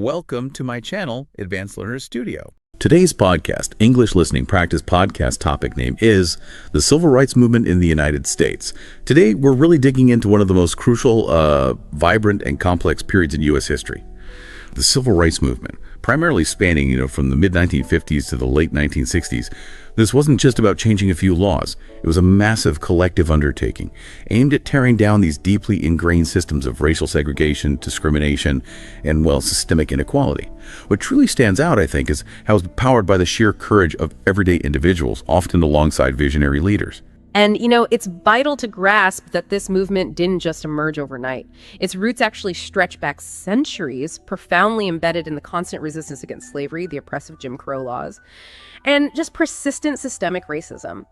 Welcome to my channel, Advanced Learner Studio. Today's podcast, English Listening Practice podcast topic name is the Civil Rights Movement in the United States. Today, we're really digging into one of the most crucial, vibrant, and complex periods in U.S. history. The Civil Rights Movement, primarily spanning, from the mid-1950s to the late 1960s. This wasn't just about changing a few laws. It was a massive collective undertaking aimed at tearing down these deeply ingrained systems of racial segregation, discrimination, and, systemic inequality. What truly stands out, I think, is how it's powered by the sheer courage of everyday individuals, often alongside visionary leaders. And, it's vital to grasp that this movement didn't just emerge overnight. Its roots actually stretch back centuries, profoundly embedded in the constant resistance against slavery, the oppressive Jim Crow laws, and just persistent systemic racism.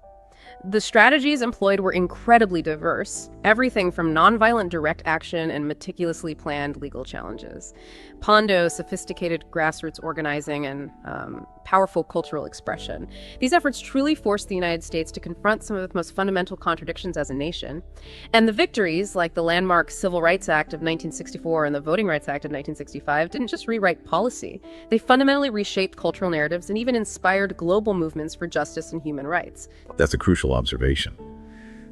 The strategies employed were incredibly diverse, everything from nonviolent direct action and meticulously planned legal challenges. Pondo, sophisticated grassroots organizing, and powerful cultural expression. These efforts truly forced the United States to confront some of the most fundamental contradictions as a nation. And the victories, like the landmark Civil Rights Act of 1964 and the Voting Rights Act of 1965, didn't just rewrite policy. They fundamentally reshaped cultural narratives and even inspired global movements for justice and human rights. That's a crucial observation.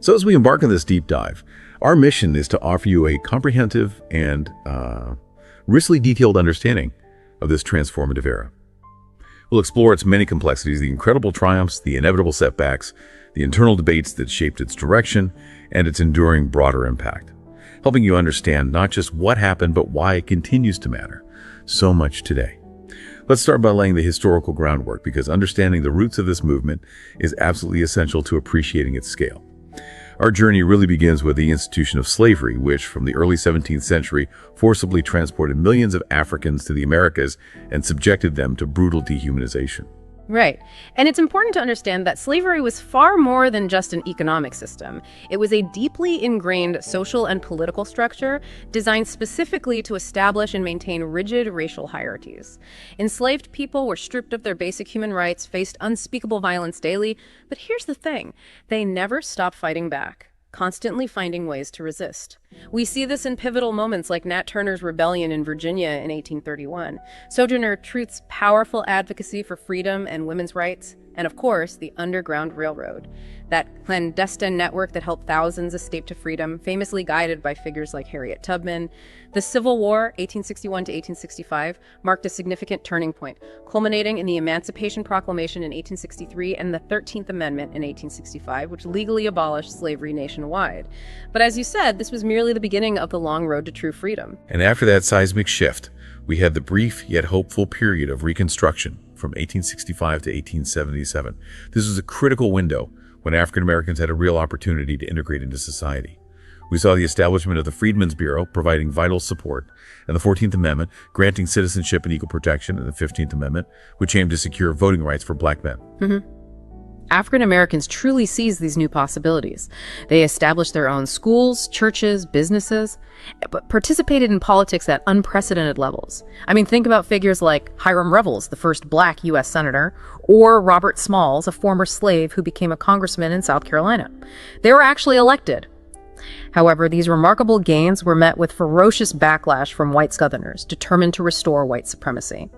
So as we embark on this deep dive, our mission is to offer you a comprehensive and richly detailed understanding of this transformative era. We'll explore its many complexities, the incredible triumphs, the inevitable setbacks, the internal debates that shaped its direction, and its enduring broader impact, helping you understand not just what happened, but why it continues to matter so much today. Let's start by laying the historical groundwork, because understanding the roots of this movement is absolutely essential to appreciating its scale. Our journey really begins with the institution of slavery, which from the early 17th century forcibly transported millions of Africans to the Americas and subjected them to brutal dehumanization. Right. And it's important to understand that slavery was far more than just an economic system. It was a deeply ingrained social and political structure designed specifically to establish and maintain rigid racial hierarchies. Enslaved people were stripped of their basic human rights, faced unspeakable violence daily, but here's the thing, they never stopped fighting back, constantly finding ways to resist. We see this in pivotal moments like Nat Turner's rebellion in Virginia in 1831, Sojourner Truth's powerful advocacy for freedom and women's rights, and of course, the Underground Railroad, that clandestine network that helped thousands escape to freedom, famously guided by figures like Harriet Tubman. The Civil War, 1861 to 1865, marked a significant turning point, culminating in the Emancipation Proclamation in 1863 and the 13th Amendment in 1865, which legally abolished slavery nationwide. But as you said, this was merely the beginning of the long road to true freedom. And after that seismic shift, we had the brief yet hopeful period of Reconstruction from 1865 to 1877. This was a critical window when African Americans had a real opportunity to integrate into society. We saw the establishment of the Freedmen's Bureau providing vital support, and the 14th Amendment granting citizenship and equal protection, and the 15th Amendment, which aimed to secure voting rights for black men. African Americans truly seized these new possibilities. They established their own schools, churches, businesses, but participated in politics at unprecedented levels. I mean, think about figures like Hiram Revels, the first black U.S. senator, or Robert Smalls, a former slave who became a congressman in South Carolina. They were actually elected. However, these remarkable gains were met with ferocious backlash from white Southerners determined to restore white supremacy.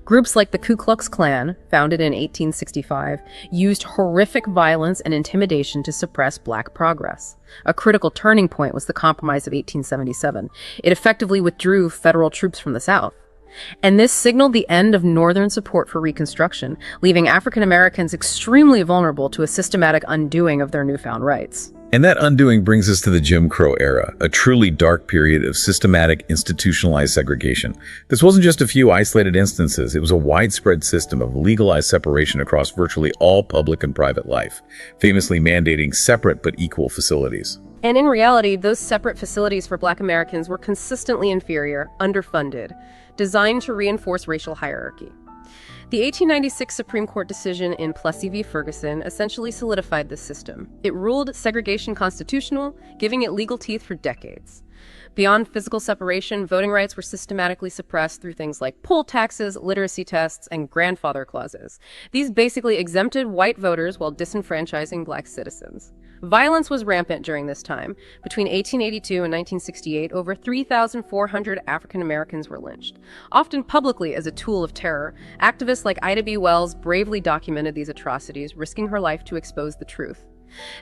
Groups like the Ku Klux Klan, founded in 1865, used horrific violence and intimidation to suppress black progress. A critical turning point was the Compromise of 1877. It effectively withdrew federal troops from the South. And this signaled the end of Northern support for Reconstruction, leaving African Americans extremely vulnerable to a systematic undoing of their newfound rights. And that undoing brings us to the Jim Crow era, a truly dark period of systematic, institutionalized segregation. This wasn't just a few isolated instances. It was a widespread system of legalized separation across virtually all public and private life, famously mandating separate but equal facilities. And in reality, those separate facilities for Black Americans were consistently inferior, underfunded, designed to reinforce racial hierarchy. The 1896 Supreme Court decision in Plessy v. Ferguson essentially solidified this system. It ruled segregation constitutional, giving it legal teeth for decades. Beyond physical separation, voting rights were systematically suppressed through things like poll taxes, literacy tests, and grandfather clauses. These basically exempted white voters while disenfranchising black citizens. Violence was rampant during this time. Between 1882 and 1968, over 3,400 African Americans were lynched, often publicly as a tool of terror. Activists like Ida B. Wells bravely documented these atrocities, risking her life to expose the truth.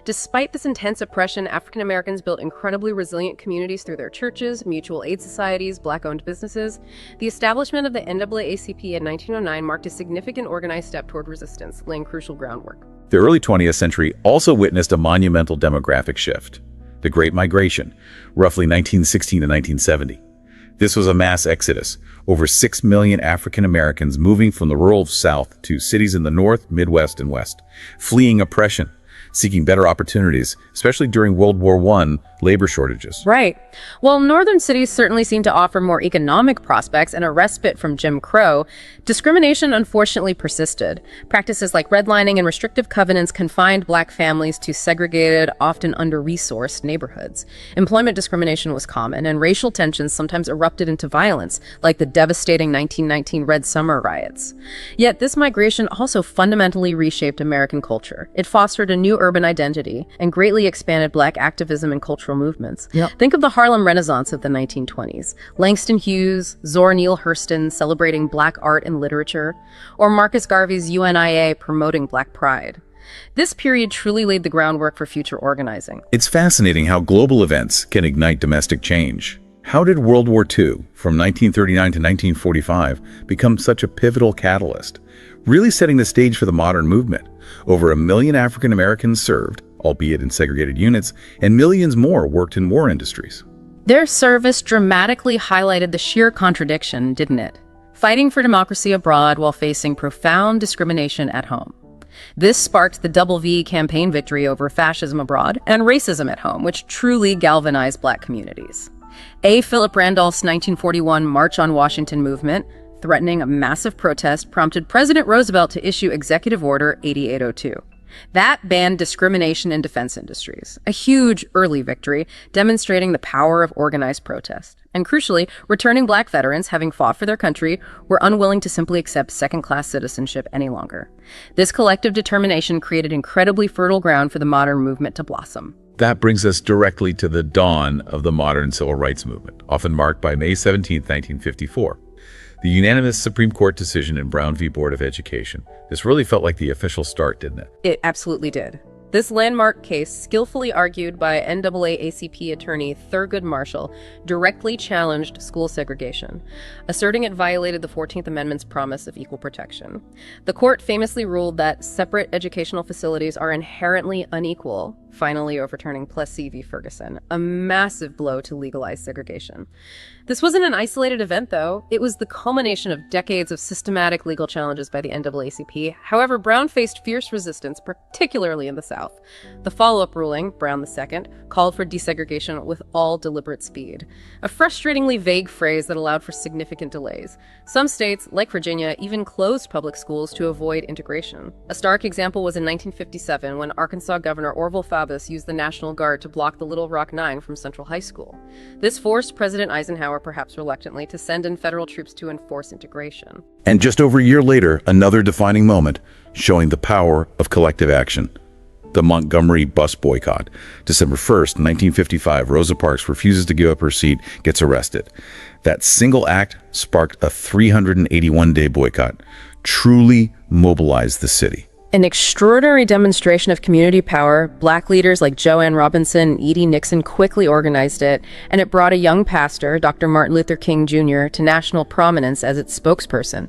Despite this intense oppression, African Americans built incredibly resilient communities through their churches, mutual aid societies, Black-owned businesses. The establishment of the NAACP in 1909 marked a significant organized step toward resistance, laying crucial groundwork. The early 20th century also witnessed a monumental demographic shift, the Great Migration, roughly 1916 to 1970. This was a mass exodus, over 6 million African Americans moving from the rural South to cities in the North, Midwest, and West, fleeing oppression, seeking better opportunities, especially during World War I labor shortages. Right. While northern cities certainly seem to offer more economic prospects and a respite from Jim Crow, discrimination unfortunately persisted. Practices like redlining and restrictive covenants confined Black families to segregated, often under-resourced neighborhoods. Employment discrimination was common, and racial tensions sometimes erupted into violence, like the devastating 1919 Red Summer riots. Yet this migration also fundamentally reshaped American culture. It fostered a new urban identity and greatly expanded Black activism and cultural movements. Think of the Harlem Renaissance of the 1920s. Langston Hughes, Zora Neale Hurston celebrating Black art and literature, or Marcus Garvey's UNIA promoting Black pride. This period truly laid the groundwork for future organizing. It's fascinating how global events can ignite domestic change. How did World War II, from 1939 to 1945, become such a pivotal catalyst, really setting the stage for the modern movement? Over 1 million African Americans served, albeit in segregated units, and millions more worked in war industries. Their service dramatically highlighted the sheer contradiction, didn't it? Fighting for democracy abroad while facing profound discrimination at home. This sparked the Double V campaign victory over fascism abroad and racism at home, which truly galvanized Black communities. A. Philip Randolph's 1941 March on Washington movement, threatening a massive protest, prompted President Roosevelt to issue Executive Order 8802. That banned discrimination in defense industries, a huge early victory demonstrating the power of organized protest. And crucially, returning Black veterans, having fought for their country, were unwilling to simply accept second-class citizenship any longer. This collective determination created incredibly fertile ground for the modern movement to blossom. That brings us directly to the dawn of the modern civil rights movement, often marked by May 17, 1954. The unanimous Supreme Court decision in Brown v. Board of Education. This really felt like the official start, didn't it? It absolutely did. This landmark case, skillfully argued by NAACP attorney Thurgood Marshall, directly challenged school segregation, asserting it violated the 14th Amendment's promise of equal protection. The court famously ruled that separate educational facilities are inherently unequal, finally overturning Plessy v. Ferguson, a massive blow to legalize segregation. This wasn't an isolated event, though. It was the culmination of decades of systematic legal challenges by the NAACP. However, Brown faced fierce resistance, particularly in the South. The follow-up ruling, Brown II, called for desegregation with all deliberate speed, a frustratingly vague phrase that allowed for significant delays. Some states, like Virginia, even closed public schools to avoid integration. A stark example was in 1957 when Arkansas Governor Orville Faubus used the National Guard to block the Little Rock Nine from Central High School. This forced President Eisenhower, perhaps reluctantly, to send in federal troops to enforce integration. And just over a year later, another defining moment, showing the power of collective action. The Montgomery bus boycott. December 1st, 1955, Rosa Parks refuses to give up her seat, gets arrested. That single act sparked a 381-day boycott, truly mobilized the city. An extraordinary demonstration of community power. Black leaders like Joanne Robinson and Edie Nixon quickly organized it, and it brought a young pastor, Dr. Martin Luther King Jr., to national prominence as its spokesperson.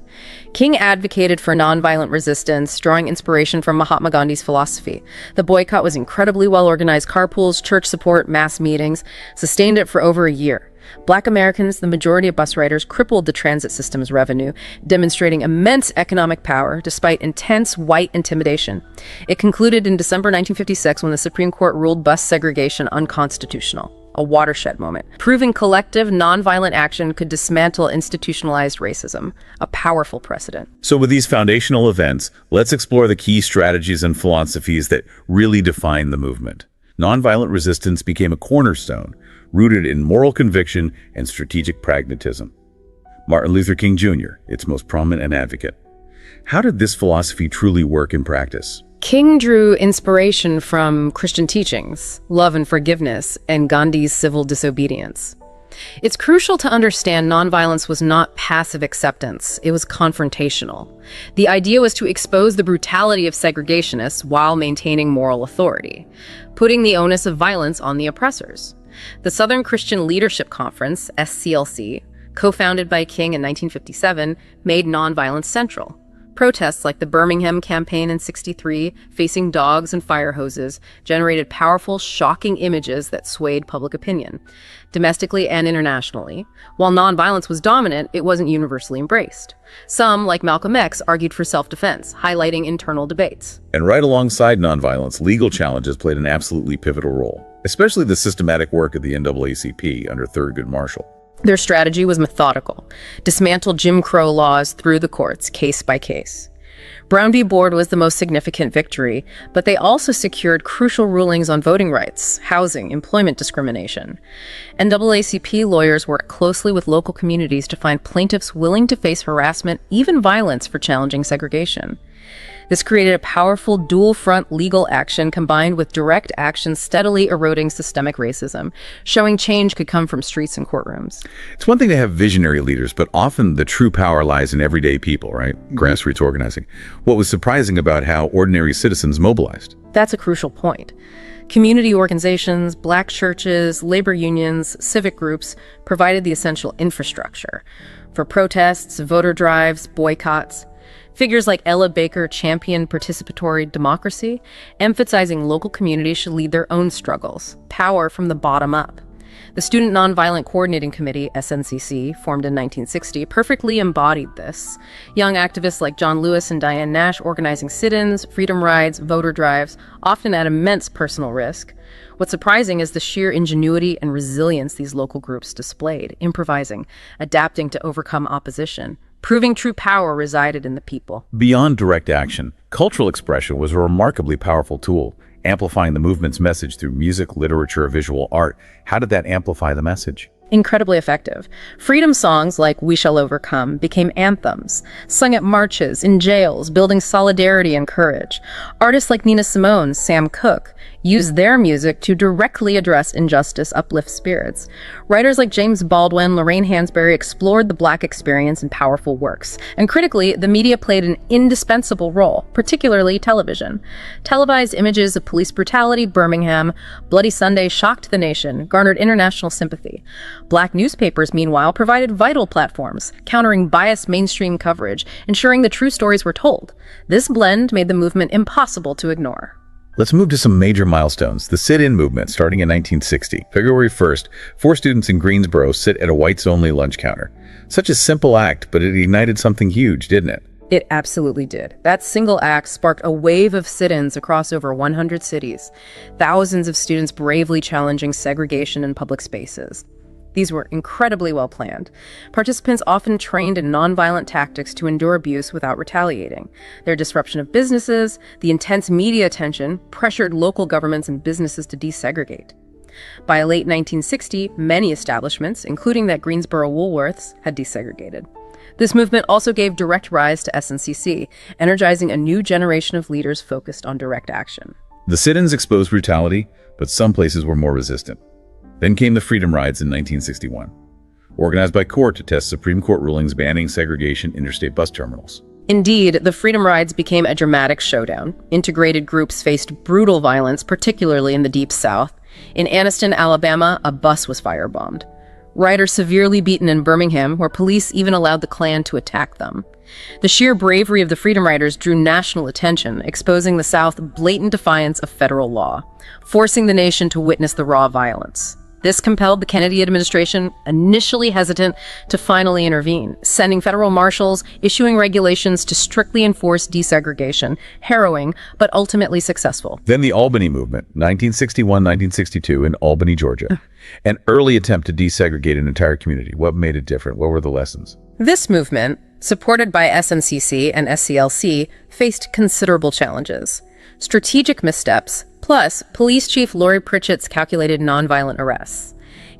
King advocated for nonviolent resistance, drawing inspiration from Mahatma Gandhi's philosophy. The boycott was incredibly well-organized. Carpools, church support, mass meetings, sustained it for over a year. Black Americans, the majority of bus riders, crippled the transit system's revenue, demonstrating immense economic power despite intense white intimidation. It concluded in December 1956 when the Supreme Court ruled bus segregation unconstitutional, a watershed moment, proving collective, nonviolent action could dismantle institutionalized racism, a powerful precedent. So with these foundational events, let's explore the key strategies and philosophies that really define the movement. Nonviolent resistance became a cornerstone, rooted in moral conviction and strategic pragmatism. Martin Luther King Jr., its most prominent advocate. How did this philosophy truly work in practice? King drew inspiration from Christian teachings, love and forgiveness, and Gandhi's civil disobedience. It's crucial to understand nonviolence was not passive acceptance, it was confrontational. The idea was to expose the brutality of segregationists while maintaining moral authority, putting the onus of violence on the oppressors. The Southern Christian Leadership Conference, SCLC, co-founded by King in 1957, made nonviolence central. Protests like the Birmingham campaign in '63, facing dogs and fire hoses, generated powerful, shocking images that swayed public opinion, domestically and internationally. While nonviolence was dominant, it wasn't universally embraced. Some, like Malcolm X, argued for self-defense, highlighting internal debates. And right alongside nonviolence, legal challenges played an absolutely pivotal role, especially the systematic work of the NAACP under Thurgood Marshall. Their strategy was methodical: dismantle Jim Crow laws through the courts, case by case. Brown v. Board was the most significant victory, but they also secured crucial rulings on voting rights, housing, employment discrimination. NAACP lawyers worked closely with local communities to find plaintiffs willing to face harassment, even violence, for challenging segregation. This created a powerful dual-front legal action combined with direct action steadily eroding systemic racism, showing change could come from streets and courtrooms. It's one thing to have visionary leaders, but often the true power lies in everyday people, right? Grassroots organizing. What was surprising about how ordinary citizens mobilized? That's a crucial point. Community organizations, black churches, labor unions, civic groups provided the essential infrastructure for protests, voter drives, boycotts. Figures like Ella Baker championed participatory democracy, emphasizing local communities should lead their own struggles, power from the bottom up. The Student Nonviolent Coordinating Committee, SNCC, formed in 1960, perfectly embodied this. Young activists like John Lewis and Diane Nash organizing sit-ins, freedom rides, voter drives, often at immense personal risk. What's surprising is the sheer ingenuity and resilience these local groups displayed, improvising, adapting to overcome opposition, proving true power resided in the people. Beyond direct action, cultural expression was a remarkably powerful tool, amplifying the movement's message through music, literature, or visual art. How did that amplify the message? Incredibly effective. Freedom songs like We Shall Overcome became anthems, sung at marches, in jails, building solidarity and courage. Artists like Nina Simone, Sam Cooke, used their music to directly address injustice, uplift spirits. Writers like James Baldwin, Lorraine Hansberry explored the Black experience in powerful works. And critically, the media played an indispensable role, particularly television. Televised images of police brutality, Birmingham, Bloody Sunday shocked the nation, garnered international sympathy. Black newspapers, meanwhile, provided vital platforms, countering biased mainstream coverage, ensuring the true stories were told. This blend made the movement impossible to ignore. Let's move to some major milestones. The sit-in movement, starting in 1960. February 1st, 4 students in Greensboro sit at a whites-only lunch counter. Such a simple act, but it ignited something huge, didn't it? It absolutely did. That single act sparked a wave of sit-ins across over 100 cities. Thousands of students bravely challenging segregation in public spaces. These were incredibly well planned. Participants often trained in nonviolent tactics to endure abuse without retaliating. Their disruption of businesses, the intense media attention, pressured local governments and businesses to desegregate. By late 1960, many establishments, including that Greensboro Woolworths, had desegregated. This movement also gave direct rise to SNCC, energizing a new generation of leaders focused on direct action. The sit-ins exposed brutality, but some places were more resistant. Then came the Freedom Rides in 1961, organized by court to test Supreme Court rulings banning segregation interstate bus terminals. Indeed, the Freedom Rides became a dramatic showdown. Integrated groups faced brutal violence, particularly in the Deep South. In Anniston, Alabama, a bus was firebombed. Riders severely beaten in Birmingham, where police even allowed the Klan to attack them. The sheer bravery of the Freedom Riders drew national attention, exposing the South's blatant defiance of federal law, forcing the nation to witness the raw violence. This compelled the Kennedy administration, initially hesitant, to finally intervene, sending federal marshals, issuing regulations to strictly enforce desegregation, harrowing, but ultimately successful. Then the Albany movement, 1961-1962 in Albany, Georgia. An early attempt to desegregate an entire community. What made it different? What were the lessons? This movement, supported by SNCC and SCLC, faced considerable challenges. Strategic missteps, plus Police Chief Laurie Pritchett's calculated nonviolent arrests.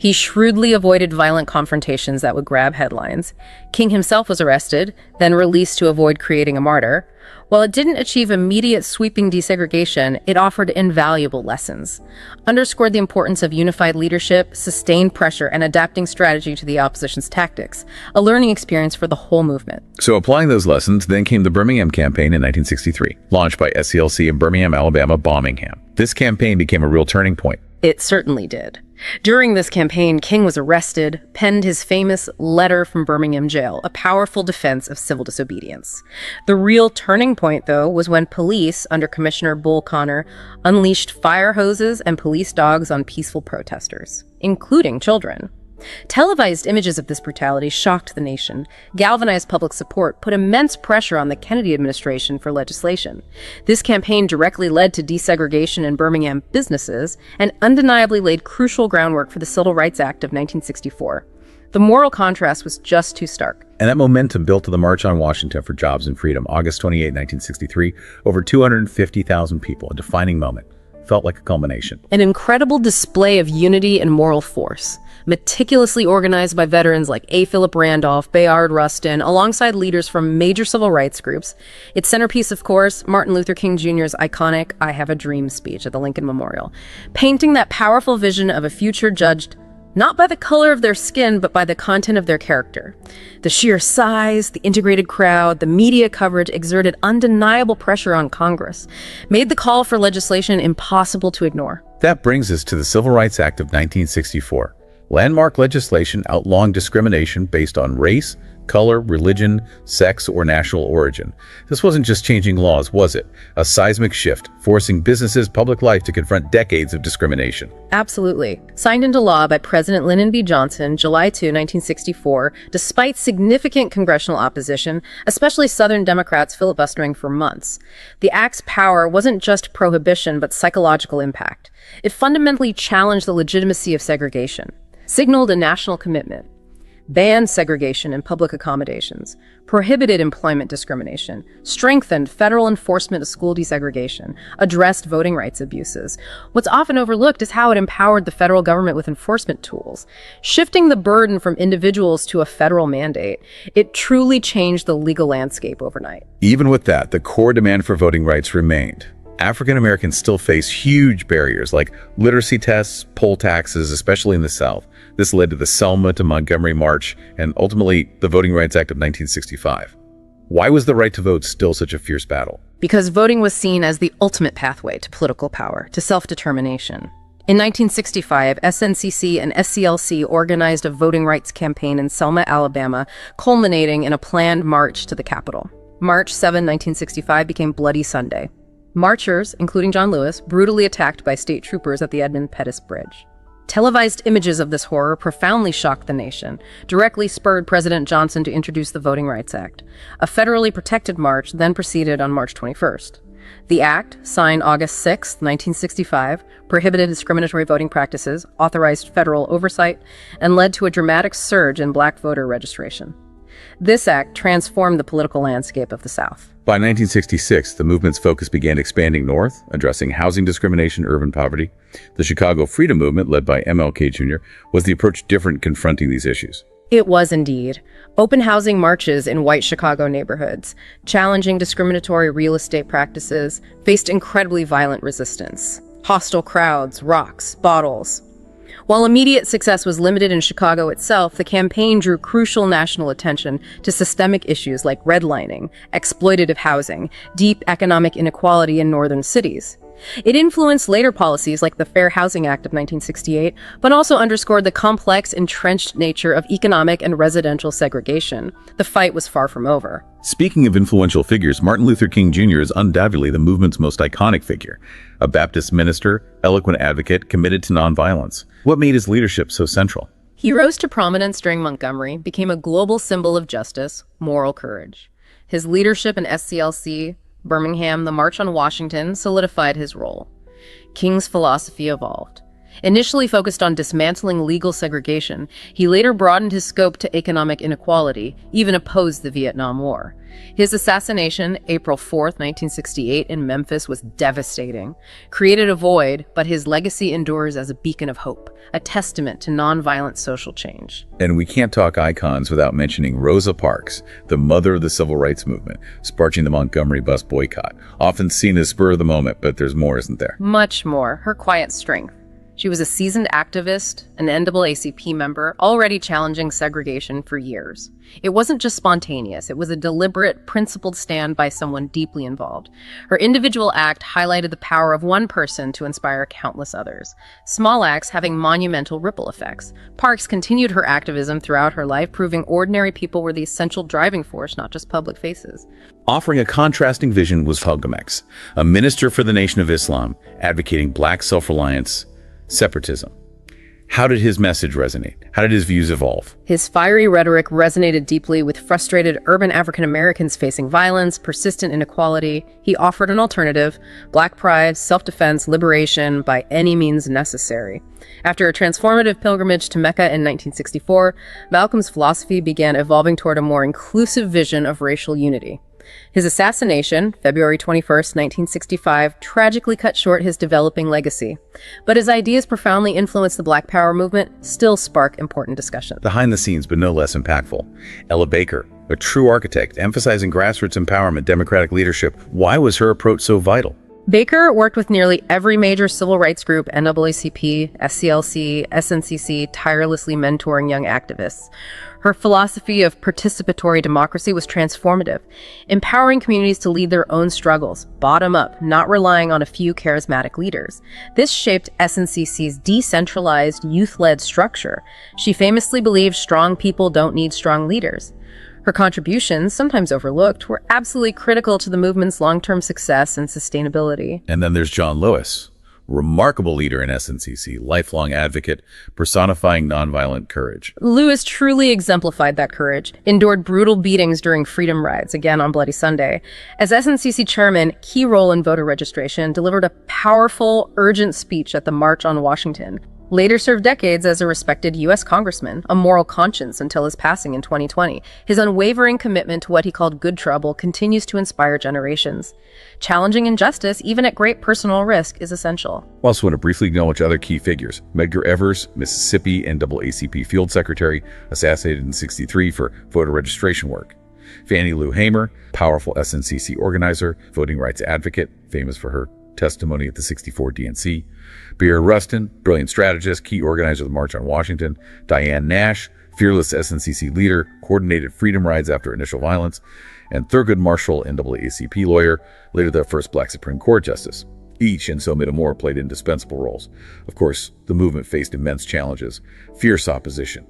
He shrewdly avoided violent confrontations that would grab headlines. King himself was arrested, then released to avoid creating a martyr. While it didn't achieve immediate sweeping desegregation, it offered invaluable lessons, underscored the importance of unified leadership, sustained pressure, and adapting strategy to the opposition's tactics, a learning experience for the whole movement. So applying those lessons, then came the Birmingham Campaign in 1963, launched by SCLC in Birmingham, Alabama, bombing Ham. This campaign became a real turning point. It certainly did. During this campaign, King was arrested, penned his famous letter from Birmingham jail, a powerful defense of civil disobedience. The real turning point, though, was when police, under Commissioner Bull Connor, unleashed fire hoses and police dogs on peaceful protesters, including children. Televised images of this brutality shocked the nation, galvanized public support, put immense pressure on the Kennedy administration for legislation. This campaign directly led to desegregation in Birmingham businesses and undeniably laid crucial groundwork for the Civil Rights Act of 1964. The moral contrast was just too stark. And that momentum built to the March on Washington for Jobs and Freedom, August 28, 1963, over 250,000 people, a defining moment. Felt like a culmination. An incredible display of unity and moral force, meticulously organized by veterans like A. Philip Randolph, Bayard Rustin, alongside leaders from major civil rights groups. Its centerpiece, of course, Martin Luther King Jr.'s iconic "I Have a Dream" speech at the Lincoln Memorial, painting that powerful vision of a future judged not by the color of their skin, but by the content of their character. The sheer size, the integrated crowd, the media coverage exerted undeniable pressure on Congress, made the call for legislation impossible to ignore. That brings us to the Civil Rights Act of 1964. Landmark legislation outlawing discrimination based on race, color, religion, sex, or national origin. This wasn't just changing laws, was it? A seismic shift, forcing businesses, public life to confront decades of discrimination. Absolutely. Signed into law by President Lyndon B. Johnson, July 2, 1964, despite significant congressional opposition, especially Southern Democrats filibustering for months. The act's power wasn't just prohibition, but psychological impact. It fundamentally challenged the legitimacy of segregation, signaled a national commitment, banned segregation in public accommodations, prohibited employment discrimination, strengthened federal enforcement of school desegregation, addressed voting rights abuses. What's often overlooked is how it empowered the federal government with enforcement tools, shifting the burden from individuals to a federal mandate. It truly changed the legal landscape overnight. Even with that, the core demand for voting rights remained. African Americans still face huge barriers like literacy tests, poll taxes, especially in the South. This led to the Selma to Montgomery March and ultimately the Voting Rights Act of 1965. Why was the right to vote still such a fierce battle? Because voting was seen as the ultimate pathway to political power, to self-determination. In 1965, SNCC and SCLC organized a voting rights campaign in Selma, Alabama, culminating in a planned march to the Capitol. March 7, 1965 became Bloody Sunday. Marchers, including John Lewis, brutally attacked by state troopers at the Edmund Pettus Bridge. Televised images of this horror profoundly shocked the nation, directly spurred President Johnson to introduce the Voting Rights Act. A federally protected march then proceeded on March 21st. The act, signed August 6, 1965, prohibited discriminatory voting practices, authorized federal oversight, and led to a dramatic surge in black voter registration. This act transformed the political landscape of the South. By 1966, the movement's focus began expanding north, addressing housing discrimination, urban poverty. The Chicago Freedom Movement, led by MLK Jr., was the approach different confronting these issues. It was indeed. Open housing marches in white Chicago neighborhoods, challenging discriminatory real estate practices, faced incredibly violent resistance. Hostile crowds, rocks, bottles. While immediate success was limited in Chicago itself, the campaign drew crucial national attention to systemic issues like redlining, exploitative housing, deep economic inequality in northern cities. It influenced later policies like the Fair Housing Act of 1968, but also underscored the complex, entrenched nature of economic and residential segregation. The fight was far from over. Speaking of influential figures, Martin Luther King Jr. is undoubtedly the movement's most iconic figure. A Baptist minister, eloquent advocate, committed to nonviolence. What made his leadership so central? He rose to prominence during Montgomery, became a global symbol of justice, moral courage. His leadership in SCLC, Birmingham, the March on Washington solidified his role. King's philosophy evolved. Initially focused on dismantling legal segregation, he later broadened his scope to economic inequality, even opposed the Vietnam War. His assassination, April 4th, 1968, in Memphis was devastating. Created a void, but his legacy endures as a beacon of hope, a testament to nonviolent social change. And we can't talk icons without mentioning Rosa Parks, the mother of the civil rights movement, sparking the Montgomery bus boycott. Often seen as spur of the moment, but there's more, isn't there? Much more. Her quiet strength. She was a seasoned activist, an NAACP member, already challenging segregation for years. It wasn't just spontaneous, it was a deliberate, principled stand by someone deeply involved. Her individual act highlighted the power of one person to inspire countless others. Small acts having monumental ripple effects. Parks continued her activism throughout her life, proving ordinary people were the essential driving force, not just public faces. Offering a contrasting vision was Malcolm X, a minister for the Nation of Islam, advocating black self-reliance, separatism. How did his message resonate? How did his views evolve? His fiery rhetoric resonated deeply with frustrated urban African Americans facing violence, persistent inequality. He offered an alternative: black pride, self-defense, liberation by any means necessary. After a transformative pilgrimage to Mecca in 1964, Malcolm's philosophy began evolving toward a more inclusive vision of racial unity. His assassination, February 21st, 1965, tragically cut short his developing legacy. But his ideas profoundly influenced the Black Power movement, still spark important discussion. Behind the scenes, but no less impactful, Ella Baker, a true architect, emphasizing grassroots empowerment, democratic leadership. Why was her approach so vital? Baker worked with nearly every major civil rights group, NAACP, SCLC, SNCC, tirelessly mentoring young activists. Her philosophy of participatory democracy was transformative, empowering communities to lead their own struggles, bottom up, not relying on a few charismatic leaders. This shaped SNCC's decentralized, youth-led structure. She famously believed strong people don't need strong leaders. Her contributions, sometimes overlooked, were absolutely critical to the movement's long-term success and sustainability. And then there's John Lewis, remarkable leader in SNCC, lifelong advocate, personifying nonviolent courage. Lewis truly exemplified that courage, endured brutal beatings during freedom rides, again on Bloody Sunday. As SNCC chairman, key role in voter registration, delivered a powerful, urgent speech at the March on Washington. Later served decades as a respected U.S. congressman, a moral conscience until his passing in 2020. His unwavering commitment to what he called good trouble continues to inspire generations. Challenging injustice, even at great personal risk, is essential. We also want to briefly acknowledge other key figures. Medgar Evers, Mississippi NAACP Field Secretary, assassinated in '63 for voter registration work. Fannie Lou Hamer, powerful SNCC organizer, voting rights advocate, famous for her testimony at the '64 DNC. Bear Rustin, brilliant strategist, key organizer of the March on Washington. Diane Nash, fearless SNCC leader, coordinated freedom rides after initial violence. And Thurgood Marshall, NAACP lawyer, later the first Black Supreme Court justice. Each, and so many more, played indispensable roles. Of course, the movement faced immense challenges, fierce opposition.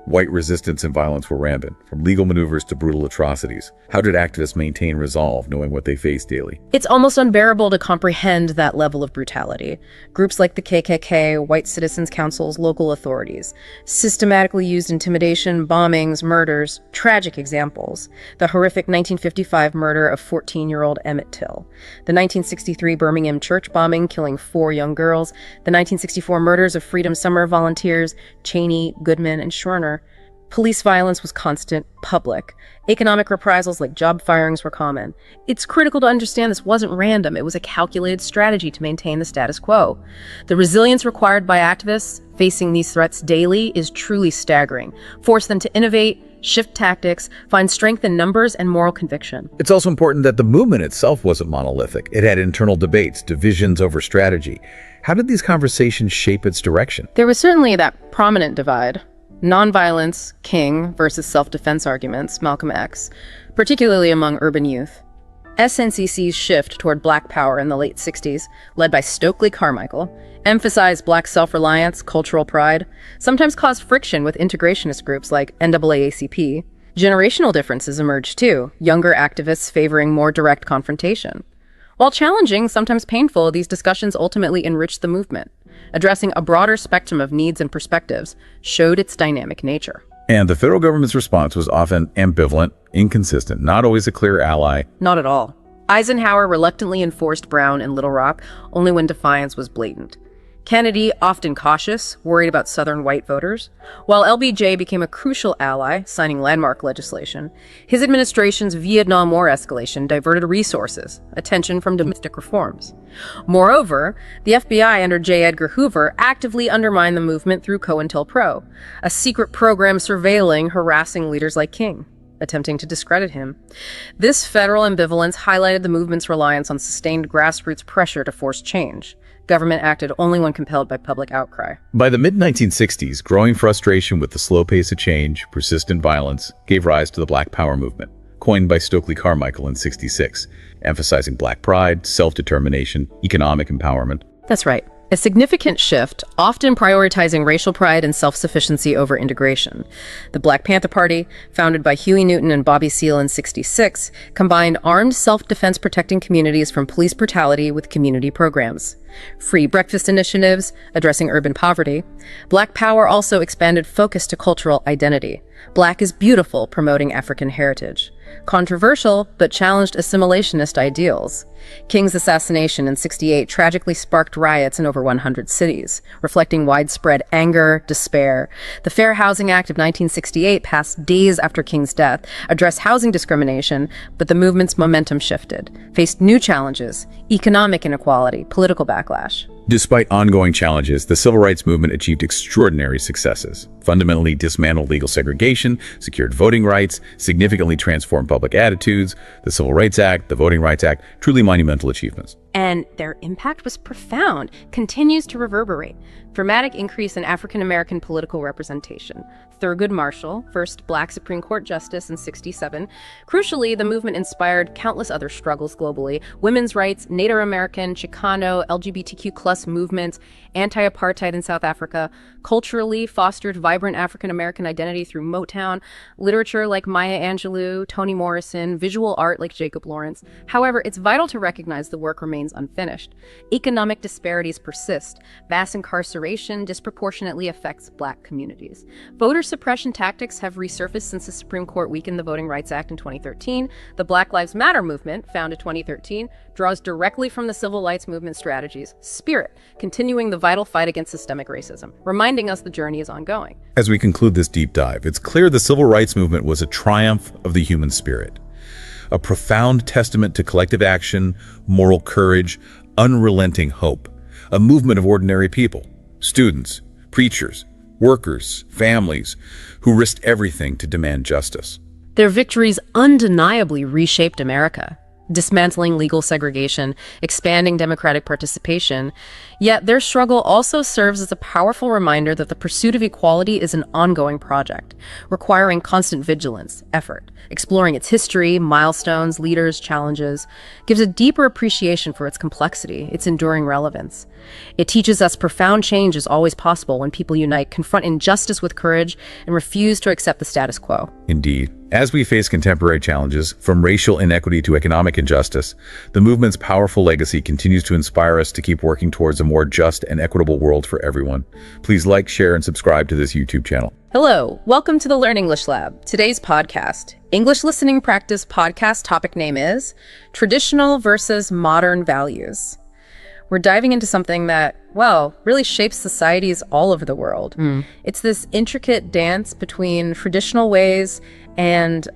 White resistance and violence were rampant, from legal maneuvers to brutal atrocities. How did activists maintain resolve, knowing what they faced daily? It's almost unbearable to comprehend that level of brutality. Groups like the KKK, white citizens' councils, local authorities systematically used intimidation, bombings, murders. Tragic examples: the horrific 1955 murder of 14-year-old Emmett Till, the 1963 Birmingham church bombing killing 4 young girls, the 1964 murders of Freedom Summer volunteers Cheney, Goodman, and Schwerner. Police violence was constant, public. Economic reprisals like job firings were common. It's critical to understand this wasn't random. It was a calculated strategy to maintain the status quo. The resilience required by activists facing these threats daily is truly staggering. Force them to innovate, shift tactics, find strength in numbers and moral conviction. It's also important that the movement itself wasn't monolithic. It had internal debates, divisions over strategy. How did these conversations shape its direction? There was certainly that prominent divide. Nonviolence, King, versus self-defense arguments, Malcolm X, particularly among urban youth. SNCC's shift toward Black Power in the late 60s, led by Stokely Carmichael, emphasized Black self-reliance, cultural pride, sometimes caused friction with integrationist groups like NAACP. Generational differences emerged too, younger activists favoring more direct confrontation. While challenging, sometimes painful, these discussions ultimately enriched the movement. Addressing a broader spectrum of needs and perspectives showed its dynamic nature. And the federal government's response was often ambivalent, inconsistent, not always a clear ally. Not at all. Eisenhower reluctantly enforced Brown in Little Rock only when defiance was blatant. Kennedy, often cautious, worried about Southern white voters, while LBJ became a crucial ally, signing landmark legislation. His administration's Vietnam War escalation diverted resources, attention from domestic reforms. Moreover, the FBI under J. Edgar Hoover actively undermined the movement through COINTELPRO, a secret program surveilling, harassing leaders like King, attempting to discredit him. This federal ambivalence highlighted the movement's reliance on sustained grassroots pressure to force change. Government acted only when compelled by public outcry. By the mid-1960s, growing frustration with the slow pace of change, persistent violence, gave rise to the Black Power movement, coined by Stokely Carmichael in '66, emphasizing Black pride, self-determination, economic empowerment. That's right. A significant shift, often prioritizing racial pride and self-sufficiency over integration. The Black Panther Party, founded by Huey Newton and Bobby Seale in '66, combined armed self-defense protecting communities from police brutality with community programs. Free breakfast initiatives, addressing urban poverty. Black Power also expanded focus to cultural identity. Black is beautiful, promoting African heritage. Controversial, but challenged assimilationist ideals. King's assassination in '68 tragically sparked riots in over 100 cities, reflecting widespread anger, despair. The Fair Housing Act of 1968, passed days after King's death, addressed housing discrimination, but the movement's momentum shifted, faced new challenges, economic inequality, political backlash. Despite ongoing challenges, the civil rights movement achieved extraordinary successes, fundamentally dismantled legal segregation, secured voting rights, significantly transformed public attitudes. The Civil Rights Act, the Voting Rights Act, truly monumental achievements. And their impact was profound, continues to reverberate. Dramatic increase in African-American political representation. Thurgood Marshall, first Black Supreme Court Justice in '67. Crucially, the movement inspired countless other struggles globally. Women's rights, Native American, Chicano, LGBTQ+ movements, anti-apartheid in South Africa. Culturally, fostered vibrant African-American identity through Motown, literature like Maya Angelou, Toni Morrison, visual art like Jacob Lawrence. However, it's vital to recognize the work remains unfinished. Economic disparities persist. Mass incarceration disproportionately affects Black communities. Voter suppression tactics have resurfaced since the Supreme Court weakened the Voting Rights Act in 2013. The Black Lives Matter movement, founded 2013, draws directly from the civil rights movement strategies, spirit, continuing the vital fight against systemic racism, reminding us the journey is ongoing. As we conclude this deep dive, it's clear the civil rights movement was a triumph of the human spirit, a profound testament to collective action, moral courage, unrelenting hope, a movement of ordinary people, students, preachers, workers, families, who risked everything to demand justice. Their victories undeniably reshaped America, dismantling legal segregation, expanding democratic participation. Yet their struggle also serves as a powerful reminder that the pursuit of equality is an ongoing project, requiring constant vigilance, effort. Exploring its history, milestones, leaders, challenges, gives a deeper appreciation for its complexity, its enduring relevance. It teaches us profound change is always possible when people unite, confront injustice with courage, and refuse to accept the status quo. Indeed. As we face contemporary challenges, from racial inequity to economic injustice, the movement's powerful legacy continues to inspire us to keep working towards a more just and equitable world for everyone. Please like, share, and subscribe to this YouTube channel. Hello, welcome to the Learn English Lab. Today's podcast, English Listening Practice podcast topic name is Traditional versus Modern Values. We're diving into something that, well, really shapes societies all over the world. It's this intricate dance between traditional ways and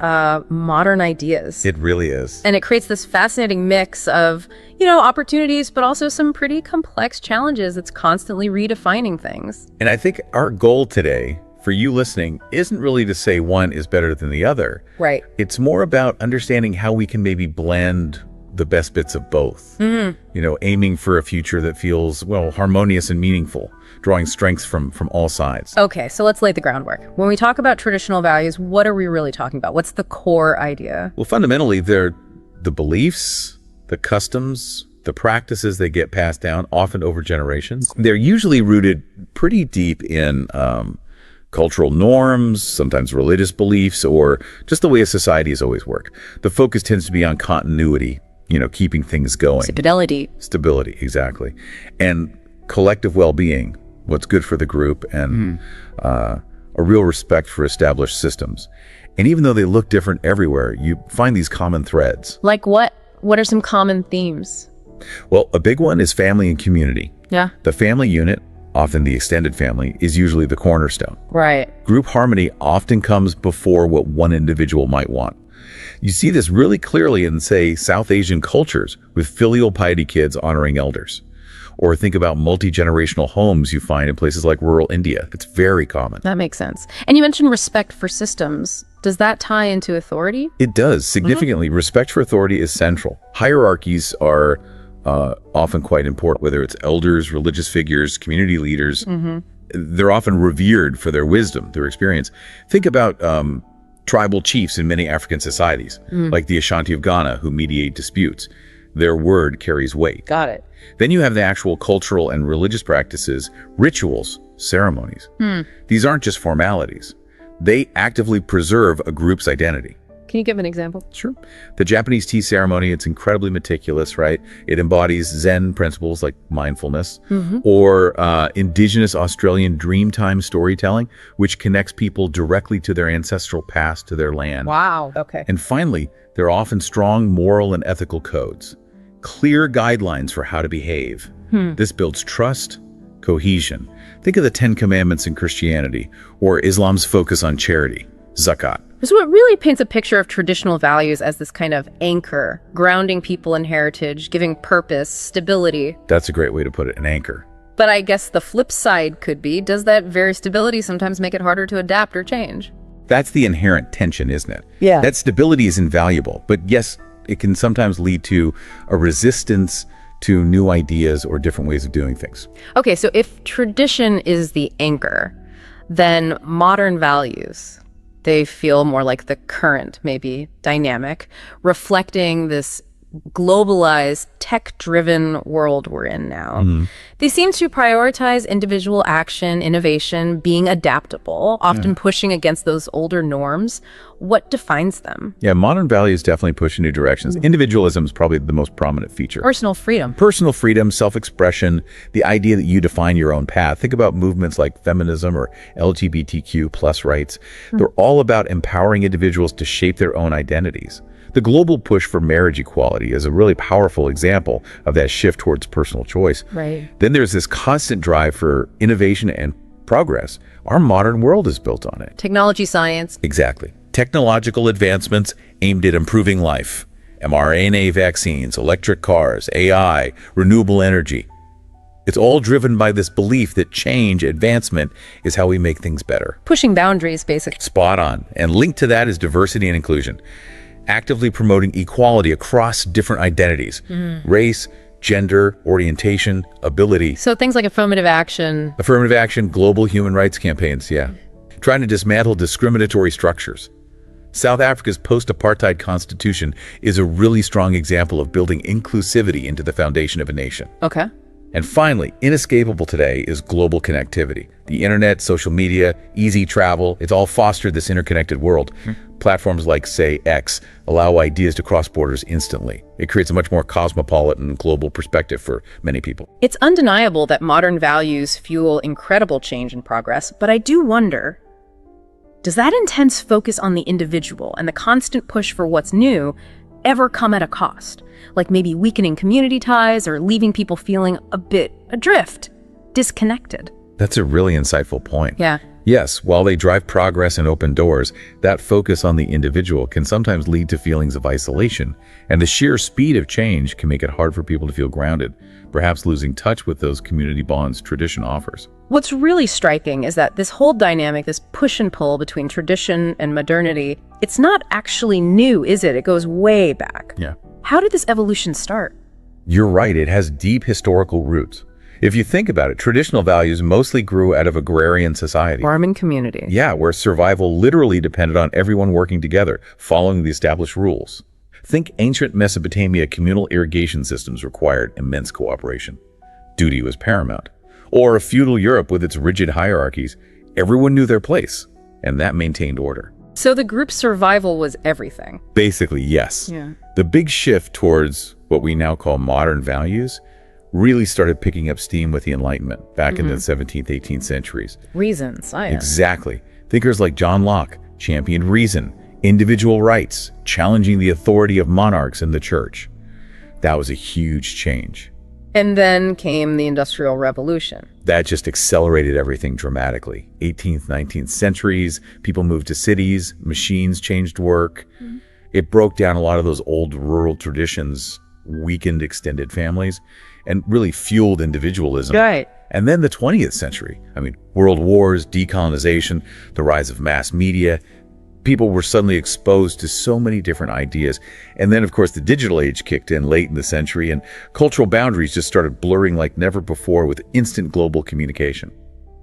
modern ideas. It really is. And it creates this fascinating mix of, opportunities, but also some pretty complex challenges that's constantly redefining things. And I think our goal today, for you listening, isn't really to say one is better than the other. Right. It's more about understanding how we can maybe blend the best bits of both. Aiming for a future that feels, harmonious and meaningful, drawing strengths from all sides. Okay, so let's lay the groundwork. When we talk about traditional values, what are we really talking about? What's the core idea? Well, fundamentally, they're the beliefs, the customs, the practices that get passed down, often over generations. They're usually rooted pretty deep in cultural norms, sometimes religious beliefs, or just the way a society has always worked. The focus tends to be on continuity, keeping things going. Stability, exactly. And collective well-being, what's good for the group, and a real respect for established systems. And even though they look different everywhere, you find these common threads. Like what? What are some common themes? Well, a big one is family and community. Yeah. The family unit, often the extended family, is usually the cornerstone. Right. Group harmony often comes before what one individual might want. You see this really clearly in, say, South Asian cultures with filial piety kids honoring elders. Or think about multi-generational homes you find in places like rural India. It's very common. That makes sense. And you mentioned respect for systems. Does that tie into authority? It does, significantly. Respect for authority is central. Hierarchies are often quite important, whether it's elders, religious figures, community leaders. They're often revered for their wisdom, their experience. Think about tribal chiefs in many African societies, like the Ashanti of Ghana, who mediate disputes. Their word carries weight. Got it. Then you have the actual cultural and religious practices, rituals, ceremonies. These aren't just formalities. They actively preserve a group's identity. Can you give an example? Sure. The Japanese tea ceremony, it's incredibly meticulous, right? It embodies Zen principles like mindfulness, or indigenous Australian dreamtime storytelling, which connects people directly to their ancestral past, to their land. Wow. Okay. And finally, there are often strong moral and ethical codes, clear guidelines for how to behave. This builds trust, cohesion. Think of the 10 Commandments in Christianity, or Islam's focus on charity, zakat. So it really paints a picture of traditional values as this kind of anchor, grounding people in heritage, giving purpose, stability. That's a great way to put it, an anchor. But I guess the flip side could be, does that very stability sometimes make it harder to adapt or change? That's the inherent tension, isn't it? Yeah. That stability is invaluable, but yes, it can sometimes lead to a resistance to new ideas or different ways of doing things. Okay, so if tradition is the anchor, then modern values, they feel more like the current, maybe dynamic, reflecting this globalized, tech-driven world we're in now. They seem to prioritize individual action, innovation, being adaptable, often pushing against those older norms. What defines them? Yeah, modern values definitely push in new directions. Individualism is probably the most prominent feature. Personal freedom. Personal freedom, self-expression, the idea that you define your own path. Think about movements like feminism or LGBTQ plus rights. They're all about empowering individuals to shape their own identities. The global push for marriage equality is a really powerful example of that shift towards personal choice. Right. Then there's this constant drive for innovation and progress. Our modern world is built on it. Technology, science. Exactly. Technological advancements aimed at improving life. mRNA vaccines, electric cars, AI, renewable energy. It's all driven by this belief that change, advancement, is how we make things better. Pushing boundaries, basically. Spot on. And linked to that is diversity and inclusion. Actively promoting equality across different identities, race, gender, orientation, ability. So things like affirmative action. Affirmative action, global human rights campaigns, trying to dismantle discriminatory structures. South Africa's post-apartheid constitution is a really strong example of building inclusivity into the foundation of a nation. Okay. And finally, inescapable today is global connectivity. The internet, social media, easy travel, it's all fostered this interconnected world. Platforms like, say, X allow ideas to cross borders instantly. It creates a much more cosmopolitan global perspective for many people. It's undeniable that modern values fuel incredible change and progress, but I do wonder, does that intense focus on the individual and the constant push for what's new ever come at a cost? Like maybe weakening community ties or leaving people feeling a bit adrift, disconnected? That's a really insightful point. Yeah. Yes, while they drive progress and open doors, that focus on the individual can sometimes lead to feelings of isolation, and the sheer speed of change can make it hard for people to feel grounded, perhaps losing touch with those community bonds tradition offers. What's really striking is that this whole dynamic, this push and pull between tradition and modernity, it's not actually new, is it? It goes way back. Yeah. How did this evolution start? You're right, it has deep historical roots. If you think about it, traditional values mostly grew out of agrarian society. Farming community. Yeah, where survival literally depended on everyone working together, following the established rules. Think ancient Mesopotamia, communal irrigation systems required immense cooperation. Duty was paramount. Or feudal Europe with its rigid hierarchies, everyone knew their place, and that maintained order. So the group's survival was everything. Basically, yes. Yeah. The big shift towards what we now call modern values really started picking up steam with the Enlightenment back in the 17th, 18th centuries. Reason, science. Exactly. Thinkers like John Locke championed reason, individual rights, challenging the authority of monarchs and the church. That was a huge change. And then came the Industrial Revolution. That just accelerated everything dramatically. 18th, 19th centuries, people moved to cities, machines changed work. It broke down a lot of those old rural traditions, weakened extended families, and really fueled individualism. Right. And then the 20th century, world wars, decolonization, the rise of mass media. People were suddenly exposed to so many different ideas. And then, of course, the digital age kicked in late in the century, and cultural boundaries just started blurring like never before with instant global communication.